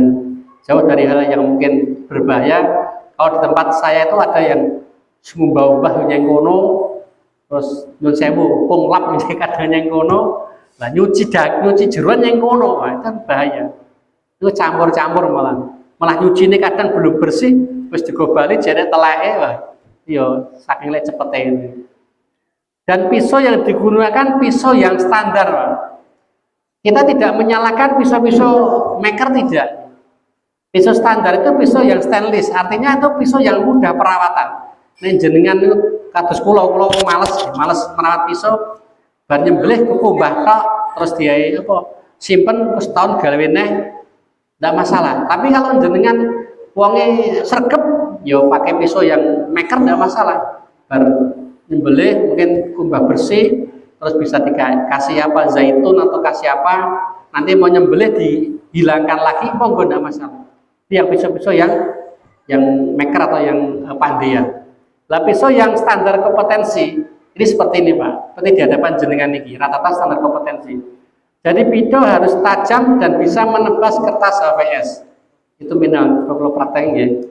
jauh dari hal yang mungkin berbahaya. Kalau di tempat saya itu ada yang sumbau-mbah yang kono, terus nyun sewu punglap misalnya kadang yang kono, lah nyuci jeruan yang kono, itu bahaya. Itu campur-campur malah nyuci ini kadang belum bersih, terus digobali jadi teleke, wah, yo saking lek cepete ini. Dan pisau yang digunakan pisau yang standar, Pak. Kita tidak menyalahkan pisau-pisau maker, tidak. Pisau standar itu pisau yang stainless, artinya itu pisau yang mudah perawatan. Nek jenengan kados kula males merawat pisau, bar nyembelih kukumbah tok, terus dia apa simpen terus tahun gawe neh, ndak masalah. Tapi kalau jenengan wonge sregep, yo pakai pisau yang maker ndak masalah. Bar nyembelih mungkin kumbah bersih, terus bisa dikasih apa zaitun atau kasih apa, nanti mau nyembelih dihilangkan lagi, monggo ndak masalah. Yang pisau-pisau yang maker atau yang pandian. Lah pisau yang standar kompetensi ini seperti ini Pak, seperti di hadapan jenengan ini rata-rata standar kompetensi. Jadi pisau harus tajam dan bisa menebas kertas HVS. Itu minimal kalau prakteknya.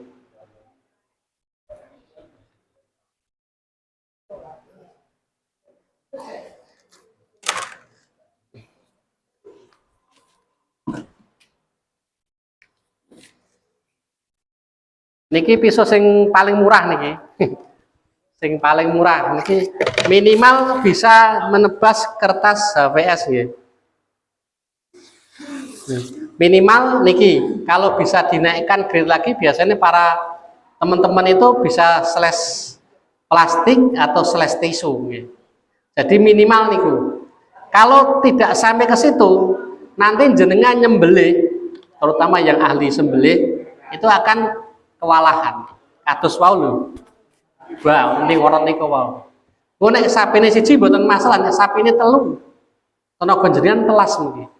Niki pisau sing paling murah niki. Sing paling murah niki minimal bisa menebas kertas HVS nggih. Minimal niki kalau bisa dinaikkan grade lagi biasanya para teman-teman itu bisa slash plastik atau slash tisu nggih. Jadi minimal niku. Kalau tidak sampai ke situ, nanti jenengan nyembelih, terutama yang ahli sembelih itu akan kewalahan. Kados wau lho. Wah, ini orang niku wau. Ku nek sapine siji mboten masalah, nek sapine telu. Tenaga jenengan telas mungkin.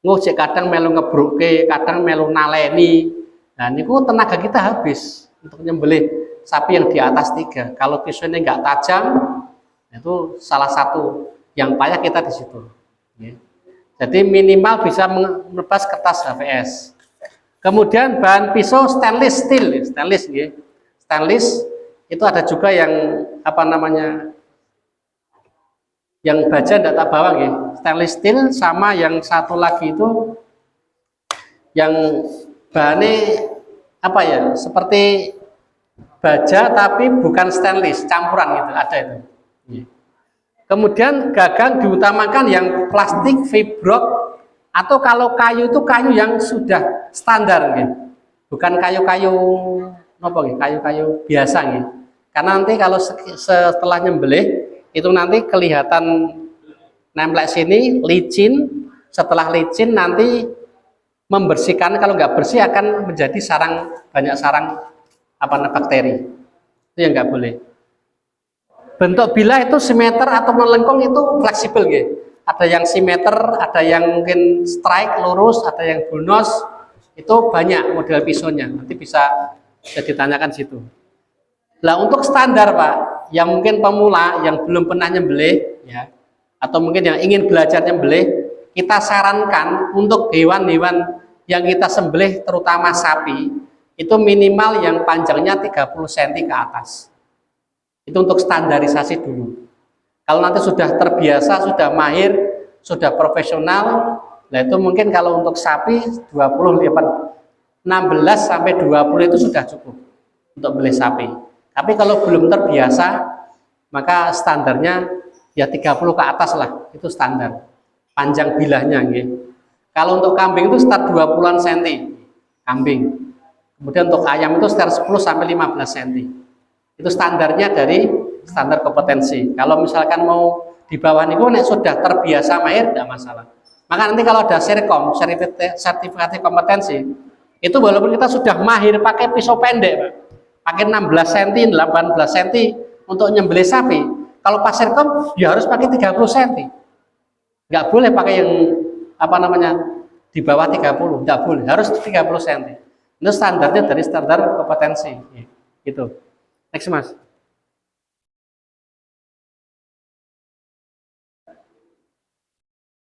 Ngojek kadang melu ngebruke, kadang melu naleni. Nah, niku tenaga kita habis untuk nyembelih sapi yang di atas 3. Kalau pisaunya nggak tajam, itu salah satu yang payah kita di situ. Jadi minimal bisa menebas kertas HVS. Kemudian bahan pisau stainless steel, stainless ya. Stainless itu ada juga yang apa namanya? Yang baja tidak tak bawa ya. Stainless steel sama yang satu lagi itu yang bahannya apa ya? Seperti baja tapi bukan stainless, campuran gitu, ada itu. Kemudian gagang diutamakan yang plastik fibrok atau kalau kayu itu kayu yang sudah standar gitu. Bukan kayu-kayu apa gitu, kayu-kayu biasa gitu. Karena nanti kalau setelah nyembelih itu nanti kelihatan nempel sini licin, setelah licin nanti membersihkan, kalau nggak bersih akan menjadi banyak sarang bakteri. Itu yang nggak boleh. Bentuk bilah itu simeter atau melengkung itu fleksibel gitu. Ada yang simeter, ada yang mungkin strike lurus, ada yang bonus, itu banyak model pisaunya. Nanti bisa ditanyakan situ. Nah untuk standar Pak, yang mungkin pemula, yang belum pernah nyembelih, ya, atau mungkin yang ingin belajar nyembelih, kita sarankan untuk hewan-hewan yang kita sembelih, terutama sapi, itu minimal yang panjangnya 30 cm ke atas. Itu untuk standarisasi dulu. Kalau nanti sudah terbiasa, sudah mahir, sudah profesional, nah itu mungkin kalau untuk sapi 16 sampai 20 itu sudah cukup untuk beli sapi. Tapi kalau belum terbiasa, maka standarnya ya 30 ke atas lah, itu standar. Panjang bilahnya gitu. Kalau untuk kambing itu sekitar 20-an cm kambing. Kemudian untuk ayam itu sekitar 10 sampai 15 cm. Itu standarnya dari standar kompetensi. Kalau misalkan mau di bawah niku nek sudah terbiasa mahir tidak masalah. Maka nanti kalau ada serkom, sertifikasi kompetensi, itu walaupun kita sudah mahir pakai pisau pendek, Pak, pakai 16 cm, 18 cm untuk nyembelih sapi, kalau pas serkom ya harus pakai 30 cm. Nggak boleh pakai yang apa namanya di bawah 30, nggak boleh, harus 30 cm. Itu standarnya dari standar kompetensi. Gitu. Next, Mas.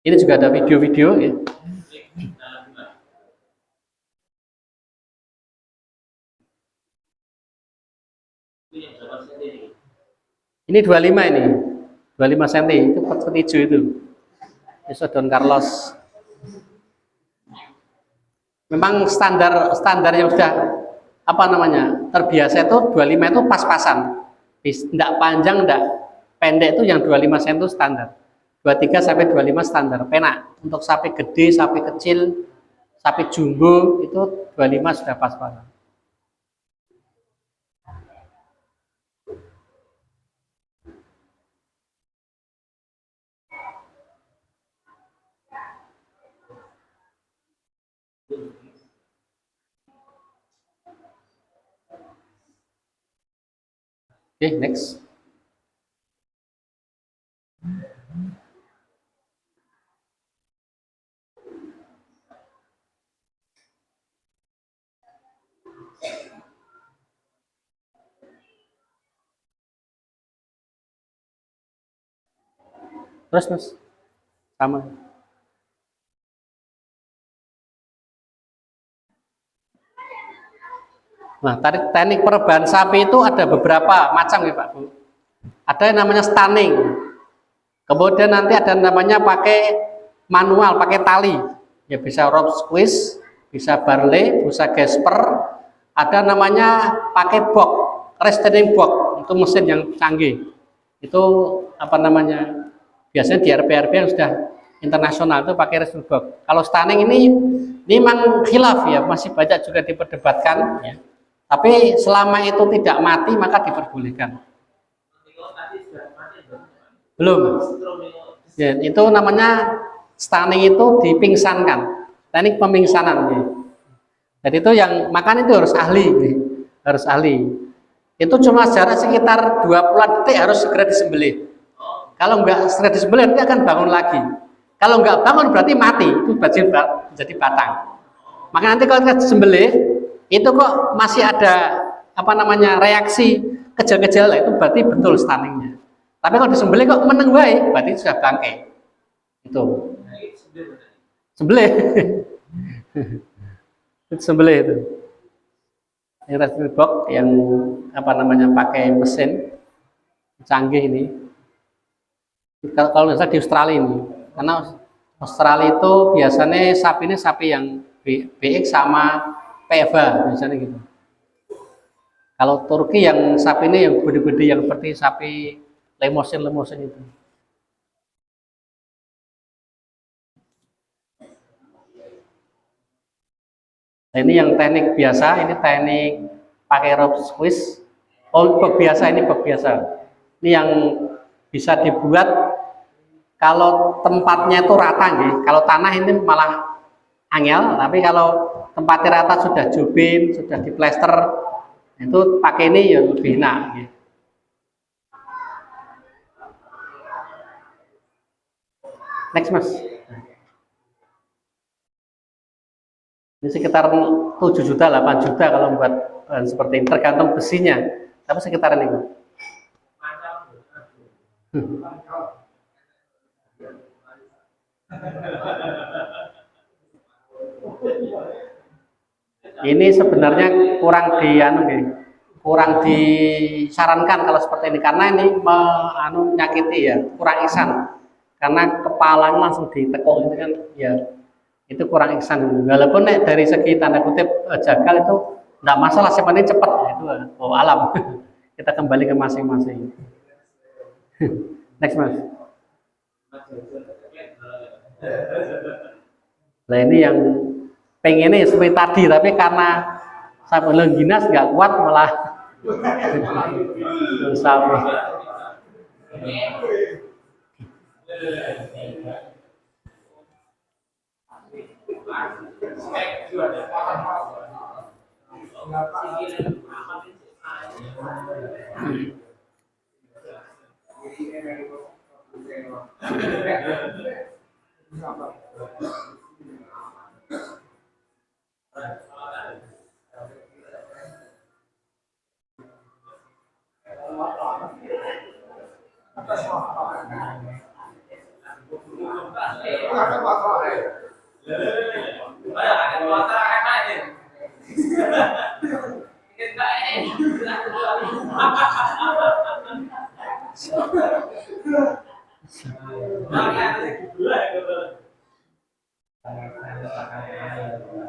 Ini juga ada video-video ya. Ini 25 ini. 25 cm itu pot hijau itu. Itu Don Carlos. Memang standar yang sudah apa namanya terbiasa itu 25 itu pas-pasan. Tidak panjang, tidak pendek itu yang 25 cm itu standar. 23 sampai 25 standar. Penak. Untuk sapi gede, sapi kecil, sapi jumbo itu 25 sudah pas-pasan. Oke, next. Terus, Mas. Sama. Nah, teknik perebahan sapi itu ada beberapa macam ya Pak Bu. Ada yang namanya stunning. Kemudian nanti ada namanya pakai manual, pakai tali. Ya bisa rope squeeze, bisa barley, bisa gasper. Ada namanya pakai box, restraining box. Itu mesin yang canggih. Itu apa namanya? Biasanya di RP-RP yang sudah internasional itu pakai restraining box. Kalau stunning ini memang khilaf ya, masih banyak juga diperdebatkan ya. Tapi selama itu tidak mati maka diperbolehkan. Belum. Ya, itu namanya stunning itu dipingsankan. Teknik pemingsanan. Ya. Jadi itu yang makan itu harus ahli, ya. Harus ahli. Itu cuma jarak sekitar 20 detik harus segera disembelih. Kalau enggak segera disembelih nanti akan bangun lagi. Kalau enggak bangun berarti mati, itu jadi batang. Maka nanti kalau kita disembelih itu kok masih ada apa namanya reaksi kejala-kejala itu berarti betul stunningnya. Tapi kalau disembelih kok meneng wae berarti sudah bangkai. Itu. Sembelih. Itu sembelih itu. Ini respiratory box yang apa namanya pakai mesin canggih ini. Kalau misalnya di Australia ini, karena Australia itu biasanya sapi ini sapi yang BX sama PEVA biasanya gitu. Kalau Turki yang sapi ini yang gede-gede yang seperti sapi lemosin itu. Nah, ini yang teknik biasa, ini teknik pakai rope squeeze. Oh, box biasa ini box biasa. Ini yang bisa dibuat kalau tempatnya itu rata, gitu. Kalau tanah ini malah angel, tapi kalau tempatnya rata sudah jubin, sudah diplester, itu pakai ini ya lebih enak. Gitu. Next, Mas. Ini sekitar 7 juta, 8 juta kalau membuat seperti ini, tergantung besinya. Tapi sekitaran itu. Ini sebenarnya kurang disarankan kalau seperti ini karena ini menyakiti ya, kurang ihsan. Karena kepalanya langsung ditekuk itu kan ya itu kurang ihsan. Walaupun dari segi tanda kutip jagal itu tidak masalah, sebenarnya cepat ya, itu alam. Kita kembali ke masing-masing. Next, Mas. Nah ini yang pengennya seperti tadi, tapi karena saya lengginas nggak kuat malah sama.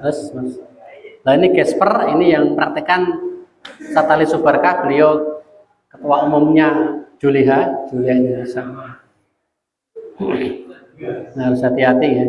Terus, Mas. Nah ini Gesper, ini yang praktekan Satali Subarkah, beliau ketua umumnya Juliha Indonesia. Nah, harus hati-hati ya.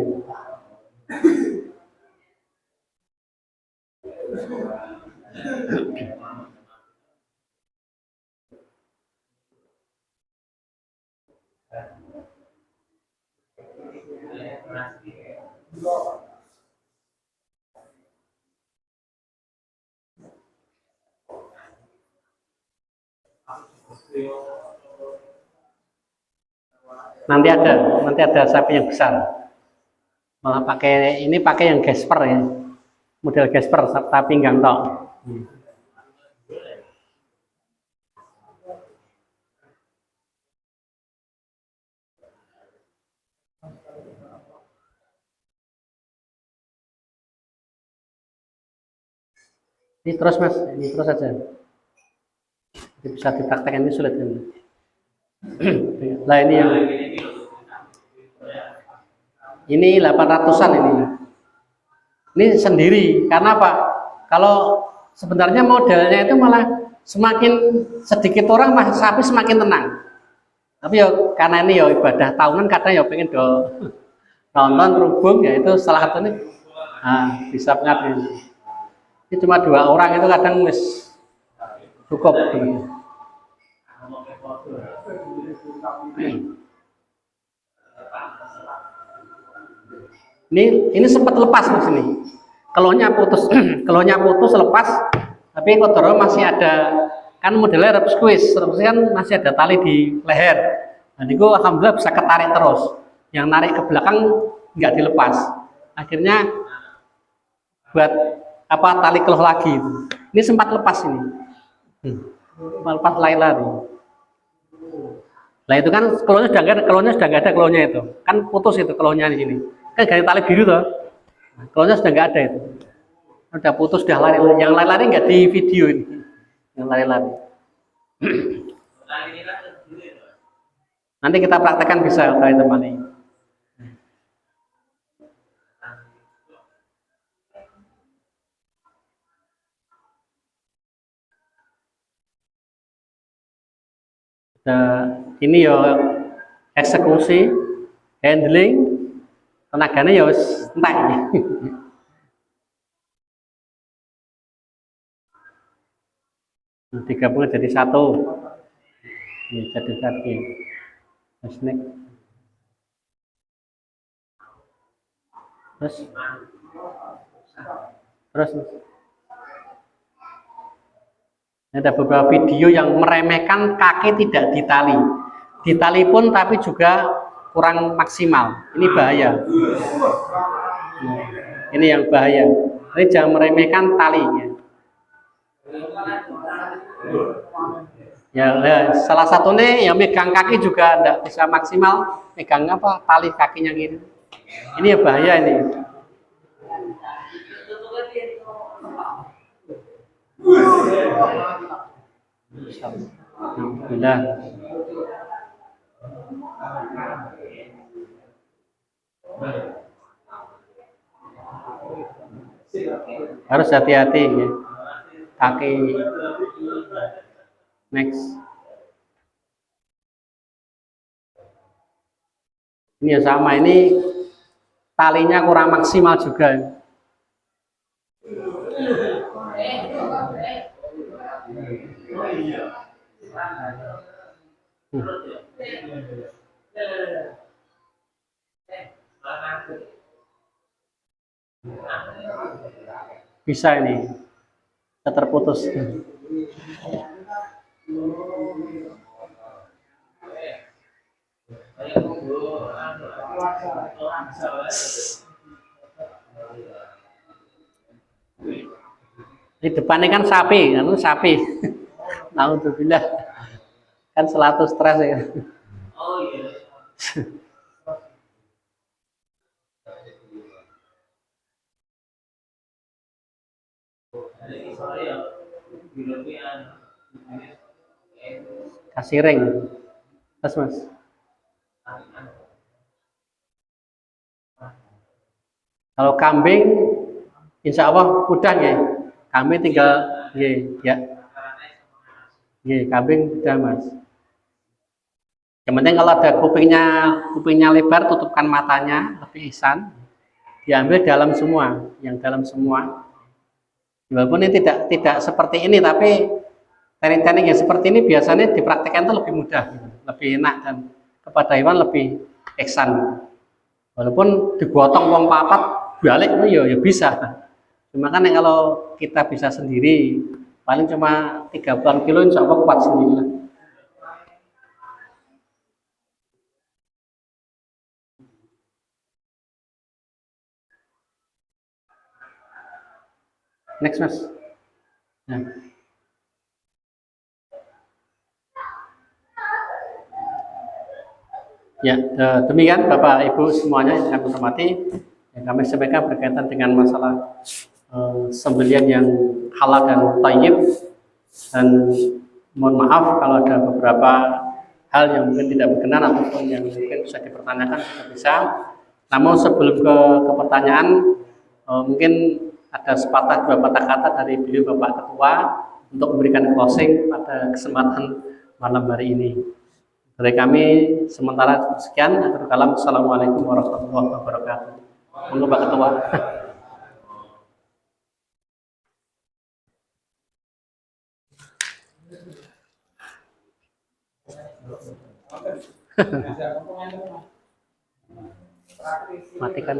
Nanti ada sapi yang besar. Malah pakai yang Gesper ya. Model Gesper tapi pinggang tok. Ini terus Mas, ini terus saja. Jadi bisa dipraktekkan, ini sulit ini. Lah ini yang ini 800-an ini. Ini sendiri. Karena apa? Kalau sebenarnya modelnya itu malah semakin sedikit orang sapi semakin tenang. Tapi ya karena ini ya ibadah tahunan, kadang ya pengen nonton rubung ya, itu salah satu nih. Nah, bisa pengaruh. Ini cuma 2 orang itu kadang wis cukup. Ini sempat lepas di sini. Kelohnya putus, kelohnya putus lepas, tapi kodoro masih ada, kan modelnya rep squeeze kan masih ada tali di leher. Dan itu alhamdulillah bisa ketarik terus. Yang narik ke belakang nggak dilepas. Akhirnya buat apa tali keloh lagi. Ini sempat lepas ini. Lepas lari-lari. Nah itu kan kelohnya sudah nggak ada kelohnya itu. Kan putus itu kelohnya di sini. Kan ganti tali biru tuh. Kelohnya sudah nggak ada itu. Udah putus, sudah lari. Yang lari-lari nggak di video ini. Yang lari-lari. Nanti kita praktekkan bisa kali teman ini. Nah, ini ya eksekusi, handling, tenaganya ya entek. Nah, digabung jadi satu. Ini jadi satu. Next. Terus ada beberapa video yang meremehkan kaki tidak ditali pun tapi juga kurang maksimal. Ini bahaya. Ini yang bahaya. Ini jangan meremehkan talinya. Ya, salah satunya ya megang kaki juga tidak bisa maksimal. Megang apa? Tali kakinya gitu. Ini ya bahaya ini. Alhamdulillah. Harus hati-hati ya. Kaki. Next. Ini ya sama, ini talinya kurang maksimal juga. Bisa ini, bisa terputus. Di depannya kan sapi, kan sapi. Alhamdulillah, kan selalu stres ya. Kasih ring, mas. Kalau kambing, insya Allah mudah ya. Kami tinggal, ya, kambing mudah mas. Yang penting kalau ada kupingnya lebar, tutupkan matanya, lebih ihsan. Diambil dalam semua, yang dalam semua. Walaupun ini tidak seperti ini, tapi teknik-teknik yang seperti ini biasanya dipraktekkan itu lebih mudah, lebih enak dan kepada hewan lebih ihsan. Walaupun digotong wong papat balik itu ya bisa. Cuma kan kalau kita bisa sendiri, paling cuma 30 kilo insya Allah kuat sendiri. Next mas. Ya, demikian Bapak Ibu semuanya yang kami hormati, yang kami sampaikan berkaitan dengan masalah sembelian yang halal dan thayyib. Dan mohon maaf kalau ada beberapa hal yang mungkin tidak berkenan ataupun yang mungkin bisa dipertanyakan juga bisa. Namun sebelum ke pertanyaan, mungkin ada sepatah dua patah kata dari beliau Bapak Ketua untuk memberikan closing pada kesempatan malam hari ini. Dari kami sementara sekian. Akhirul kalam. Assalamualaikum warahmatullahi wabarakatuh. Monggo Pak Ketua. Matikan.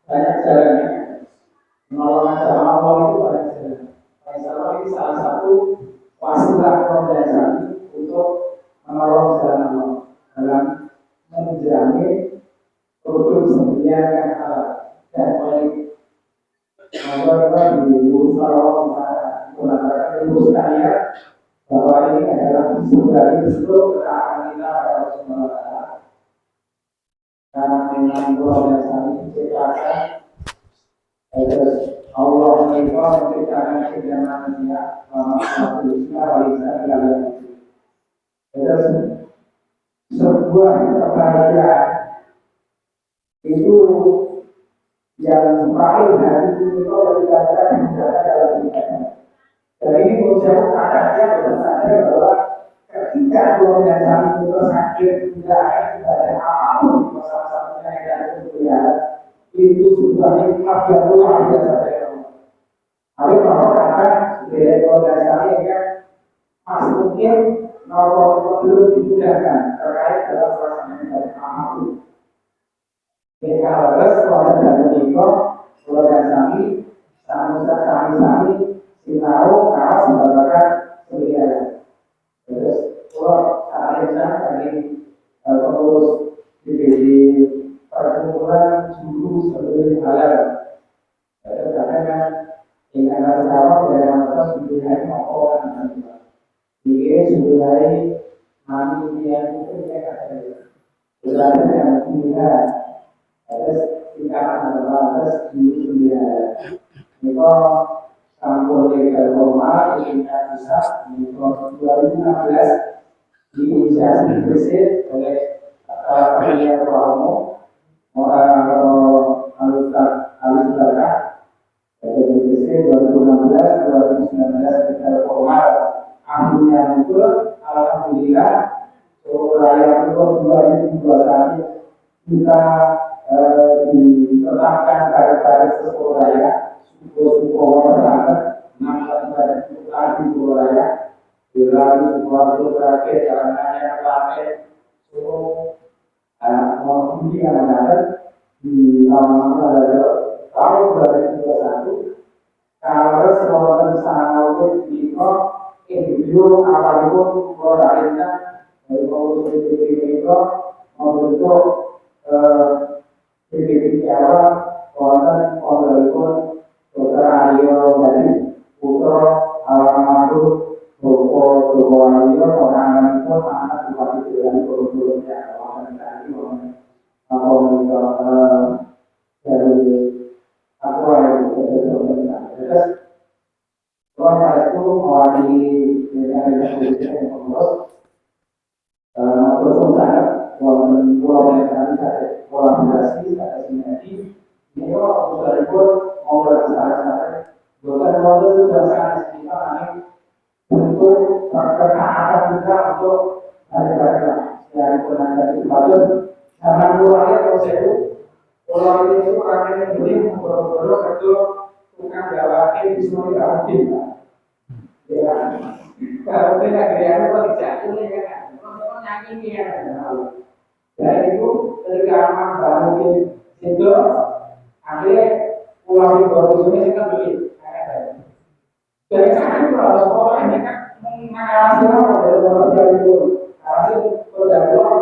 Banyak jalannya. Menolong acara awal itu banyak jalan. Insya ini salah satu wasilah organisasi untuk menolong jalan Allah dalam menjamin produk sembelian yang halal dan baik. Maka di kalau menggunakan ilmu sekalian bahwa ini adalah sebagai bentuk ketaatan kita pada Rasulullah. Karena dengan organisasi diciptakan, Allah menciptakan segala manusia, manusia walisan segala manusia. Sebuah kebahagiaan itu yang paling hari ini kalau dikatakan menjadi dalam hidupnya. Dan ini menjauh katanya bersadar bahwa ketika organisasi itu sakit tidak ada apapun masalah satunya yang ada kemudian itu sudah nikmat yang luar biasa dari Allah. Tapi kalau kata dari organisasi yang masih mungkin normal belum dimudahkan terkait dalam pelaksanaan dari apapun. Jadi kalau sekolah dan menikah, organisasi, sami tahu kalau sebagai sebenarnya. Terus kalau saat ini pengurus DPD perkumpulan guru sebagai halal. Karena ini adalah sekarang dari masa sebenarnya maupun ini sebenarnya kami yang itu kata berada yang punya ada tingkatan terbatas di dunia. Ini sampul legal formal ketika bisa di tahun 2016 diinisiasi Gresik oleh Pemilihan Ketua Umum Alusaka dari Gresik 2016-2019 legal formal. Alhamdulillah raya tahun 2021 kita ditetapkan garis-garis sekolah raya suku masyarakat nampak garis suku raya dilalui sebuah terakhir jalanannya pakai suku mohon yang ada di tahun 2021 kalau seorang sangat di individu apapun pemerintah dari PPP itu membentuk PPP awal konten pun Dr. Aryo dari Putra Alamadur Joko Aryo orang pun anak bupati dari Purwokerto orang dari apa yang terus proses itu mewakili yang mengurus perusahaan kolaborasi ada sinergi ini sudah ikut mau bersama-sama bukan model sudah sangat signifikan untuk perkembangan juga untuk ada yang pernah dibangun zaman mulai proses itu kalau itu akhirnya beli memperoleh itu bukan gawain di semua tidak mungkin ya kalau tidak gaya itu tidak boleh kan kalau nyakini ya dari itu ketika aman bangun itu akhirnya pulau di Bordeaux ini kita beli dari sana itu kalau sekolah ini kan mengawasi orang dari Bordeaux itu awasi sudah pulang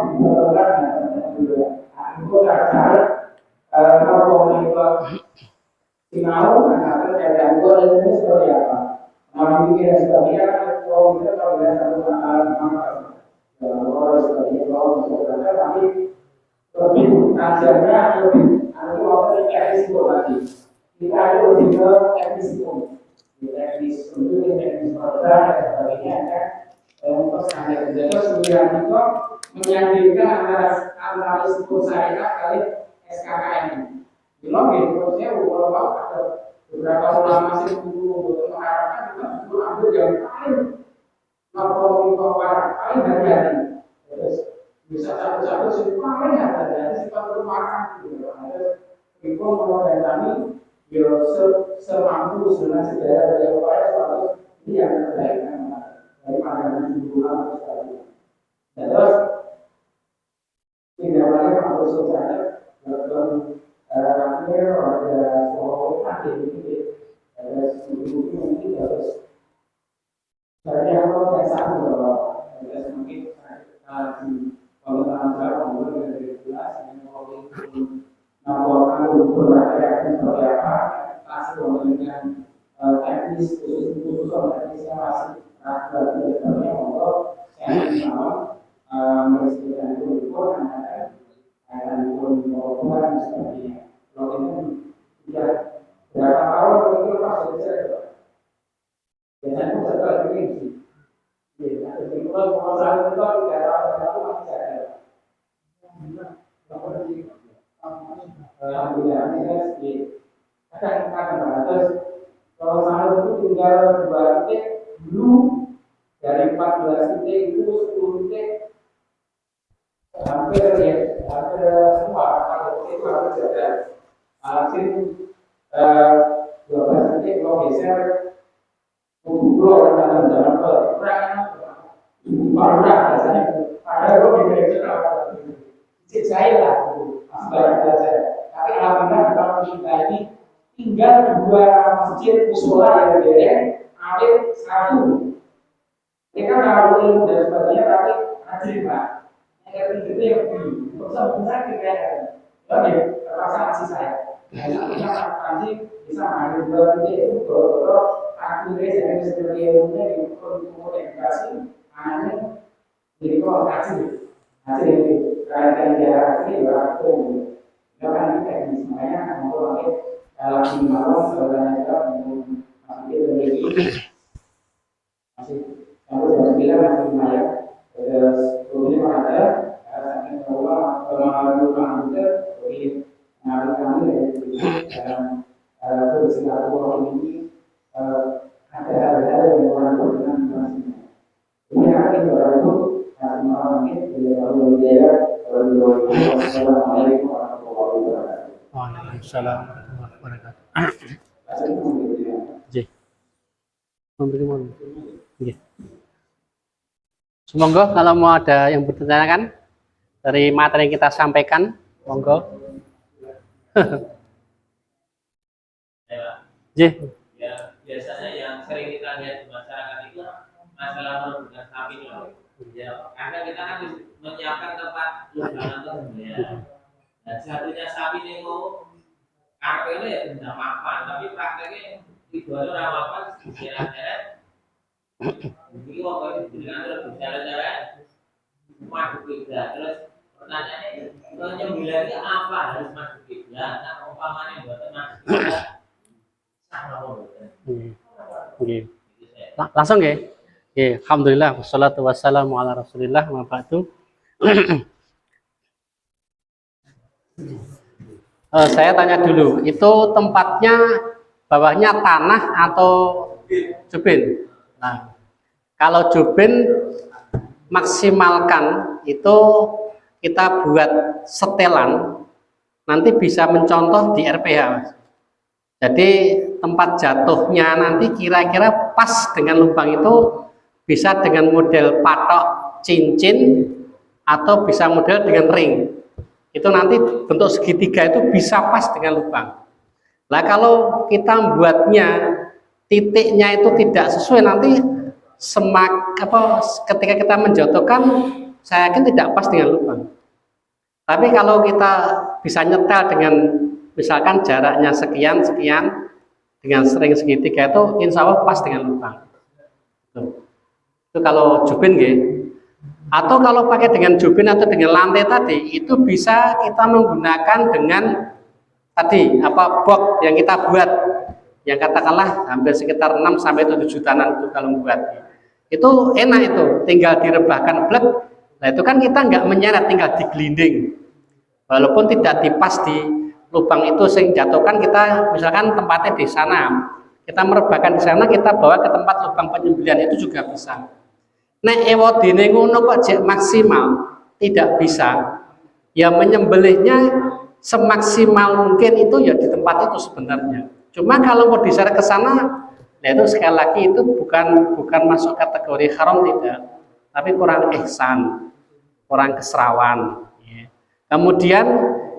itu saya kalau itu Sinau, karena dari anggota ini seperti apa? Nama pikir seperti apa? Kalau kita tahu dari satu maka orang seperti itu sebenarnya tapi lebih ajarnya lebih nanti waktu teknis itu lagi. Kita ada lebih ke teknis itu, di teknis untuk teknis program dan sebagainya kan. Untuk standar jadi sembilan itu menyandingkan antara istiqomah syariah kali SKKN. Belum gitu, saya kalau ada beberapa ulama sih dulu untuk mengharapkan kita justru ambil yang paling paling hati-hati. Terus bisa satu-satu sih paling hati-hati sifat bermakan gitu. Itu kalau dari kami, ya semampu sebenarnya sejarah dari upaya suatu ini yang terbaik dari pandangan dulu atau sekali. Terus tidak banyak harus sosial ada soal tadi ini ada sesuatu mungkin harus saya kalau tidak sama bahwa ada semakin kalau antara umur dari 12 yang mau melakukan beberapa seperti apa masih memberikan teknis khusus teknisnya masih ragu sebenarnya untuk saya mau meresmikan itu akan pun seperti kalau itu tidak berapa tahun itu lepas selesai biasanya itu setelah ini sih jadi kalau saat itu tidak ada masih ada alhamdulillah ini akan terus kalau saat itu tinggal 2 titik dulu dari 14 titik itu 10 titik hampir semua kalau itu harus ada hasil 12 titik kalau geser pulau dan jalan tol kurang biasanya ada lo di saya lah sebagai saja tapi alhamdulillah kalau kita ini tinggal 2 masjid musola yang berbeda ambil 1 ini kan kalau ilmu dan sebagainya tapi rajin pak yang itu yang berusaha kita oke terpaksa masih saya nanti bisa mengambil 2 titik itu betul-betul akhirnya saya seperti ilmunya di komunikasi hanya jadi kok hasil itu kaitan jarak ini waktu kan teknis makanya mau pakai dalam 5 tahun sebenarnya juga masih ini masih sampai jam 9 masih lumayan. Terus kemudian ada saking bahwa pemahaman itu ini mengalir kami dalam bersilaturahmi ini ada hal-hal yang orang berkenan masing-masing. Ini akan itu masing malam ini kalau dia Assalamualaikum warahmatullahi wabarakatuh. Waalaikumsalam warahmatullahi wabarakatuh. Ji. Memberi mohon. Nggih. Semoga kalau mau ada yang bertanya kan dari materi yang kita sampaikan, monggo. Ji. Ya, biasanya yang sering kita lihat di masyarakat itu masalah merebutkan sapi itu. Ya, karena kita kan menyiapkan tempat lubangan tuh ya. Dan satunya sapi ini mau karpelnya ya tidak mapan, tapi prakteknya itu orang mapan seret-seret. Jadi waktu itu dengan terus jalan-jalan masuk kiblat. Terus pertanyaannya nyembelih itu apa harus masuk kiblat? Nah, umpamanya buat masuk kiblat sah apa bukan? Nggih. Langsung nggih. Nggih, alhamdulillah wassalatu wassalamu ala Rasulillah wa ba'du. Saya tanya dulu, itu tempatnya bawahnya tanah atau jubin? Nah, kalau jubin maksimalkan itu kita buat setelan, nanti bisa mencontoh di RPH. Jadi tempat jatuhnya nanti kira-kira pas dengan lubang itu bisa dengan model patok cincin atau bisa model dengan ring. Itu nanti bentuk segitiga itu bisa pas dengan lubang. Nah kalau kita buatnya titiknya itu tidak sesuai nanti ketika kita menjatuhkan saya yakin tidak pas dengan lubang. Tapi kalau kita bisa nyetel dengan misalkan jaraknya sekian dengan ring segitiga itu insya Allah pas dengan lubang. Itu kalau jubin gitu. Atau kalau pakai dengan jubin atau dengan lantai tadi itu bisa kita menggunakan dengan tadi box yang kita buat yang katakanlah hampir sekitar 6 sampai 7 jutaan itu kalau membuat itu enak, itu tinggal direbahkan blek. Nah itu kan kita nggak menyeret, tinggal digelinding walaupun tidak dipas di lubang itu sing jatuhkan. Kita misalkan tempatnya di sana, kita merebahkan di sana, kita bawa ke tempat lubang penyembelihan itu juga bisa. Nek ewadine ngono kok jek maksimal tidak bisa. Ya menyembelihnya semaksimal mungkin itu ya di tempat itu sebenarnya. Cuma kalau mau diseret ke sana, nah itu sekali lagi itu bukan masuk kategori haram tidak, tapi kurang ihsan, kurang keserawan. Ya. Kemudian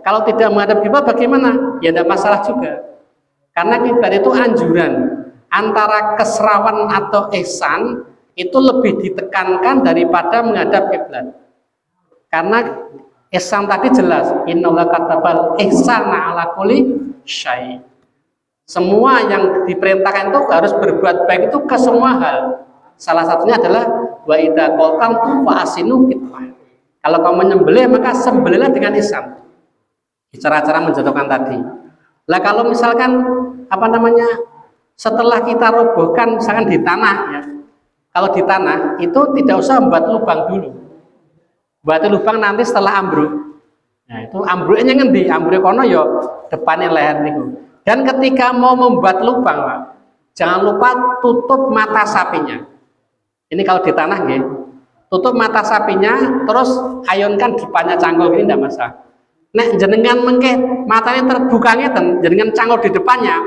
kalau tidak menghadap kiblat bagaimana? Ya tidak masalah juga. Karena kiblat itu anjuran. Antara keserawan atau ihsan itu lebih ditekankan daripada menghadap kiblat. Karena ihsan tadi jelas, innallaha katabal ihsana ala kulli syai'. Semua yang diperintahkan itu harus berbuat baik itu ke semua hal. Salah satunya adalah wa idza qataltum fa asinu kitmah. Kalau kamu menyembelih maka sembelihlah dengan ihsan. Cara-cara menjatuhkan tadi. Lah kalau misalkan setelah kita robohkan misalkan di tanah ya. Kalau di tanah itu tidak usah membuat lubang dulu. Buat lubang nanti setelah ambruk. Nah, itu ambruknya ngendi? Ambruk kono ya depannya leher niku. Dan ketika mau membuat lubang, Pak, jangan lupa tutup mata sapinya. Ini kalau di tanah nggih. Tutup mata sapinya, terus ayunkan depannya cangkul ini tidak masalah. Nek jenengan mengke matanya terbuka ngeten, jenengan cangkul di depannya,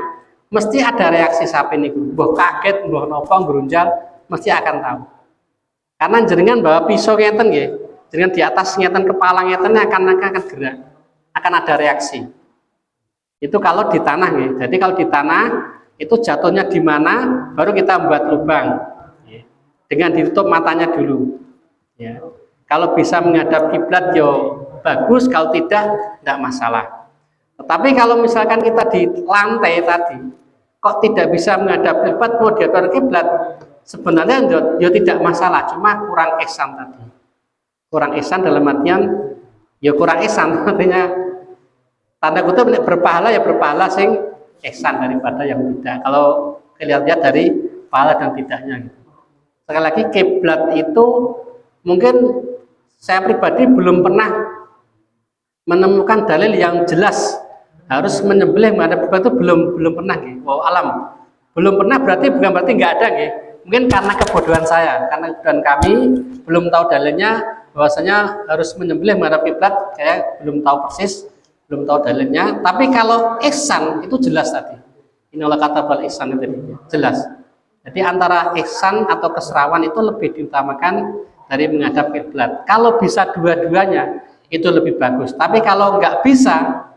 mesti ada reaksi sapi niku. Mbah kaget, mbah napa grunjal, mesti akan tahu. Karena jenengan bawa pisau ngeten nggih, jenengan di atas ngeten kepala ngeten akan gerak, akan ada reaksi. Itu kalau di tanah nggih. Jadi kalau di tanah itu jatuhnya di mana, baru kita membuat lubang. Dengan ditutup matanya dulu. Ya. Kalau bisa menghadap kiblat yo bagus, kalau tidak masalah. Tetapi kalau misalkan kita di lantai tadi kok tidak bisa menghadap kiblat, mau diatur kiblat, sebenarnya ya tidak masalah, cuma kurang ihsan tadi. Kurang ihsan dalam artian ya kurang ihsan, artinya tanda kutip berpahala ya berpahala sing ihsan daripada yang tidak. Kalau lihat dari pahala dan tidaknya. Sekali lagi kiblat itu mungkin saya pribadi belum pernah menemukan dalil yang jelas harus menyembelih menghadap kiblat itu belum pernah gitu. Wow, alam belum pernah berarti bukan berarti nggak ada gitu. Mungkin karena kebodohan saya, karena kebodohan kami belum tahu dalilnya bahwasanya harus menyembelih menghadap kiblat, saya belum tahu persis, belum tahu dalilnya. Tapi kalau ihsan itu jelas tadi. Inilah kata bal ihsan itu jelas. Jadi antara ihsan atau keserawan itu lebih diutamakan dari menghadap kiblat. Kalau bisa dua-duanya itu lebih bagus. Tapi kalau nggak bisa,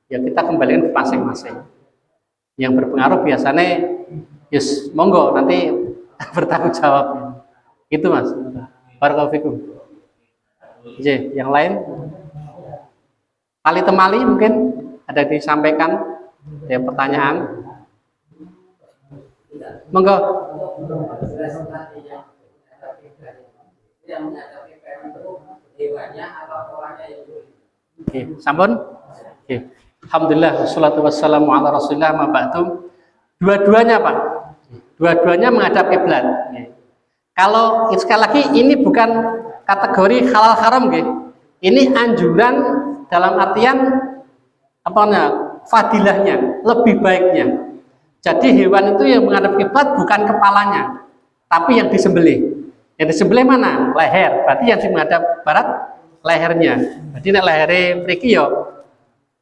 ya kita kembalikan ke masing-masing. Yang berpengaruh biasanya, yes, monggo nanti bertanggung jawab. Itu mas. Barakallahu fikum. Yang lain? Tali temali mungkin ada disampaikan, ada pertanyaan. Monggo. Oke, sampun. Oke. Alhamdulillah, wassalatu wassalamu ala rasulillah ma ba'du. Dua-duanya Pak. Dua-duanya menghadap kiblat. Kalau sekali lagi ini bukan kategori halal haram nggih. Ini anjuran dalam artian apa namanya? Fadilahnya, lebih baiknya. Jadi hewan itu yang menghadap kiblat bukan kepalanya, tapi yang disembelih. Yang disembelih mana? Leher. Berarti yang menghadap barat lehernya. Berarti nek lehere mriki yo.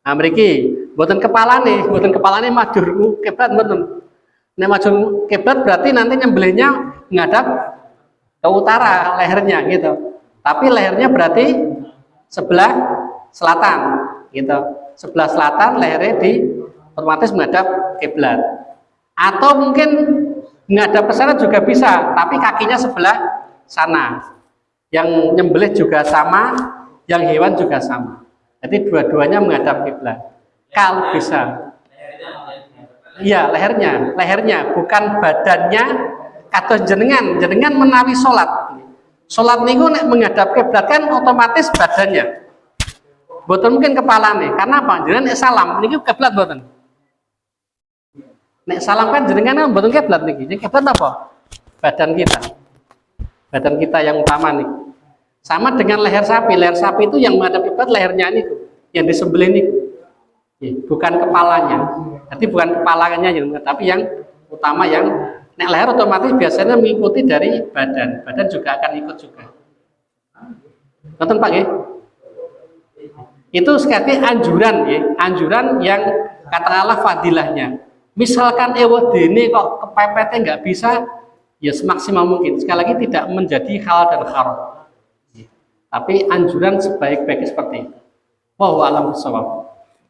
Nah mriki mboten kepalane madur kiblat mboten. Nek madur kiblat berarti nanti nyembelihnya menghadap ke utara lehernya gitu. Tapi lehernya berarti sebelah selatan gitu. Sebelah selatan lehernya di otomatis menghadap kiblat. Atau mungkin menghadap ke sana juga bisa, tapi kakinya sebelah sana. Yang nyembelih juga sama, yang hewan juga sama. Jadi dua-duanya menghadap kiblat. Kalau bisa. Iya, lehernya, bukan badannya. Kata jenengan menawi sholat. Sholat niku nek menghadap kiblat kan otomatis badannya. Boten mungkin kepalane. Karena apa? Jenengan nek salam niki kiblat boten. Nek salam kan jenengan kan boten kiblat niki. Jadi kiblat apa? Badan kita. Badan kita yang utama nih. Sama dengan leher sapi. Leher sapi itu yang menghadap kiblat lehernya niku, yang disembelih niku. Bukan kepalanya. Jadi bukan kepalanya tapi yang utama yang nek leher otomatis biasanya mengikuti dari badan. Badan juga akan ikut juga. Nonton Pak nggih? Itu sekali anjuran ya, anjuran yang katakanlah fadilahnya. Misalkan dene kok kepepetnya nggak bisa, ya semaksimal mungkin. Sekali lagi tidak menjadi hal dan haram. Tapi anjuran sebaik-baiknya seperti itu. Wallahu a'lam bishawab.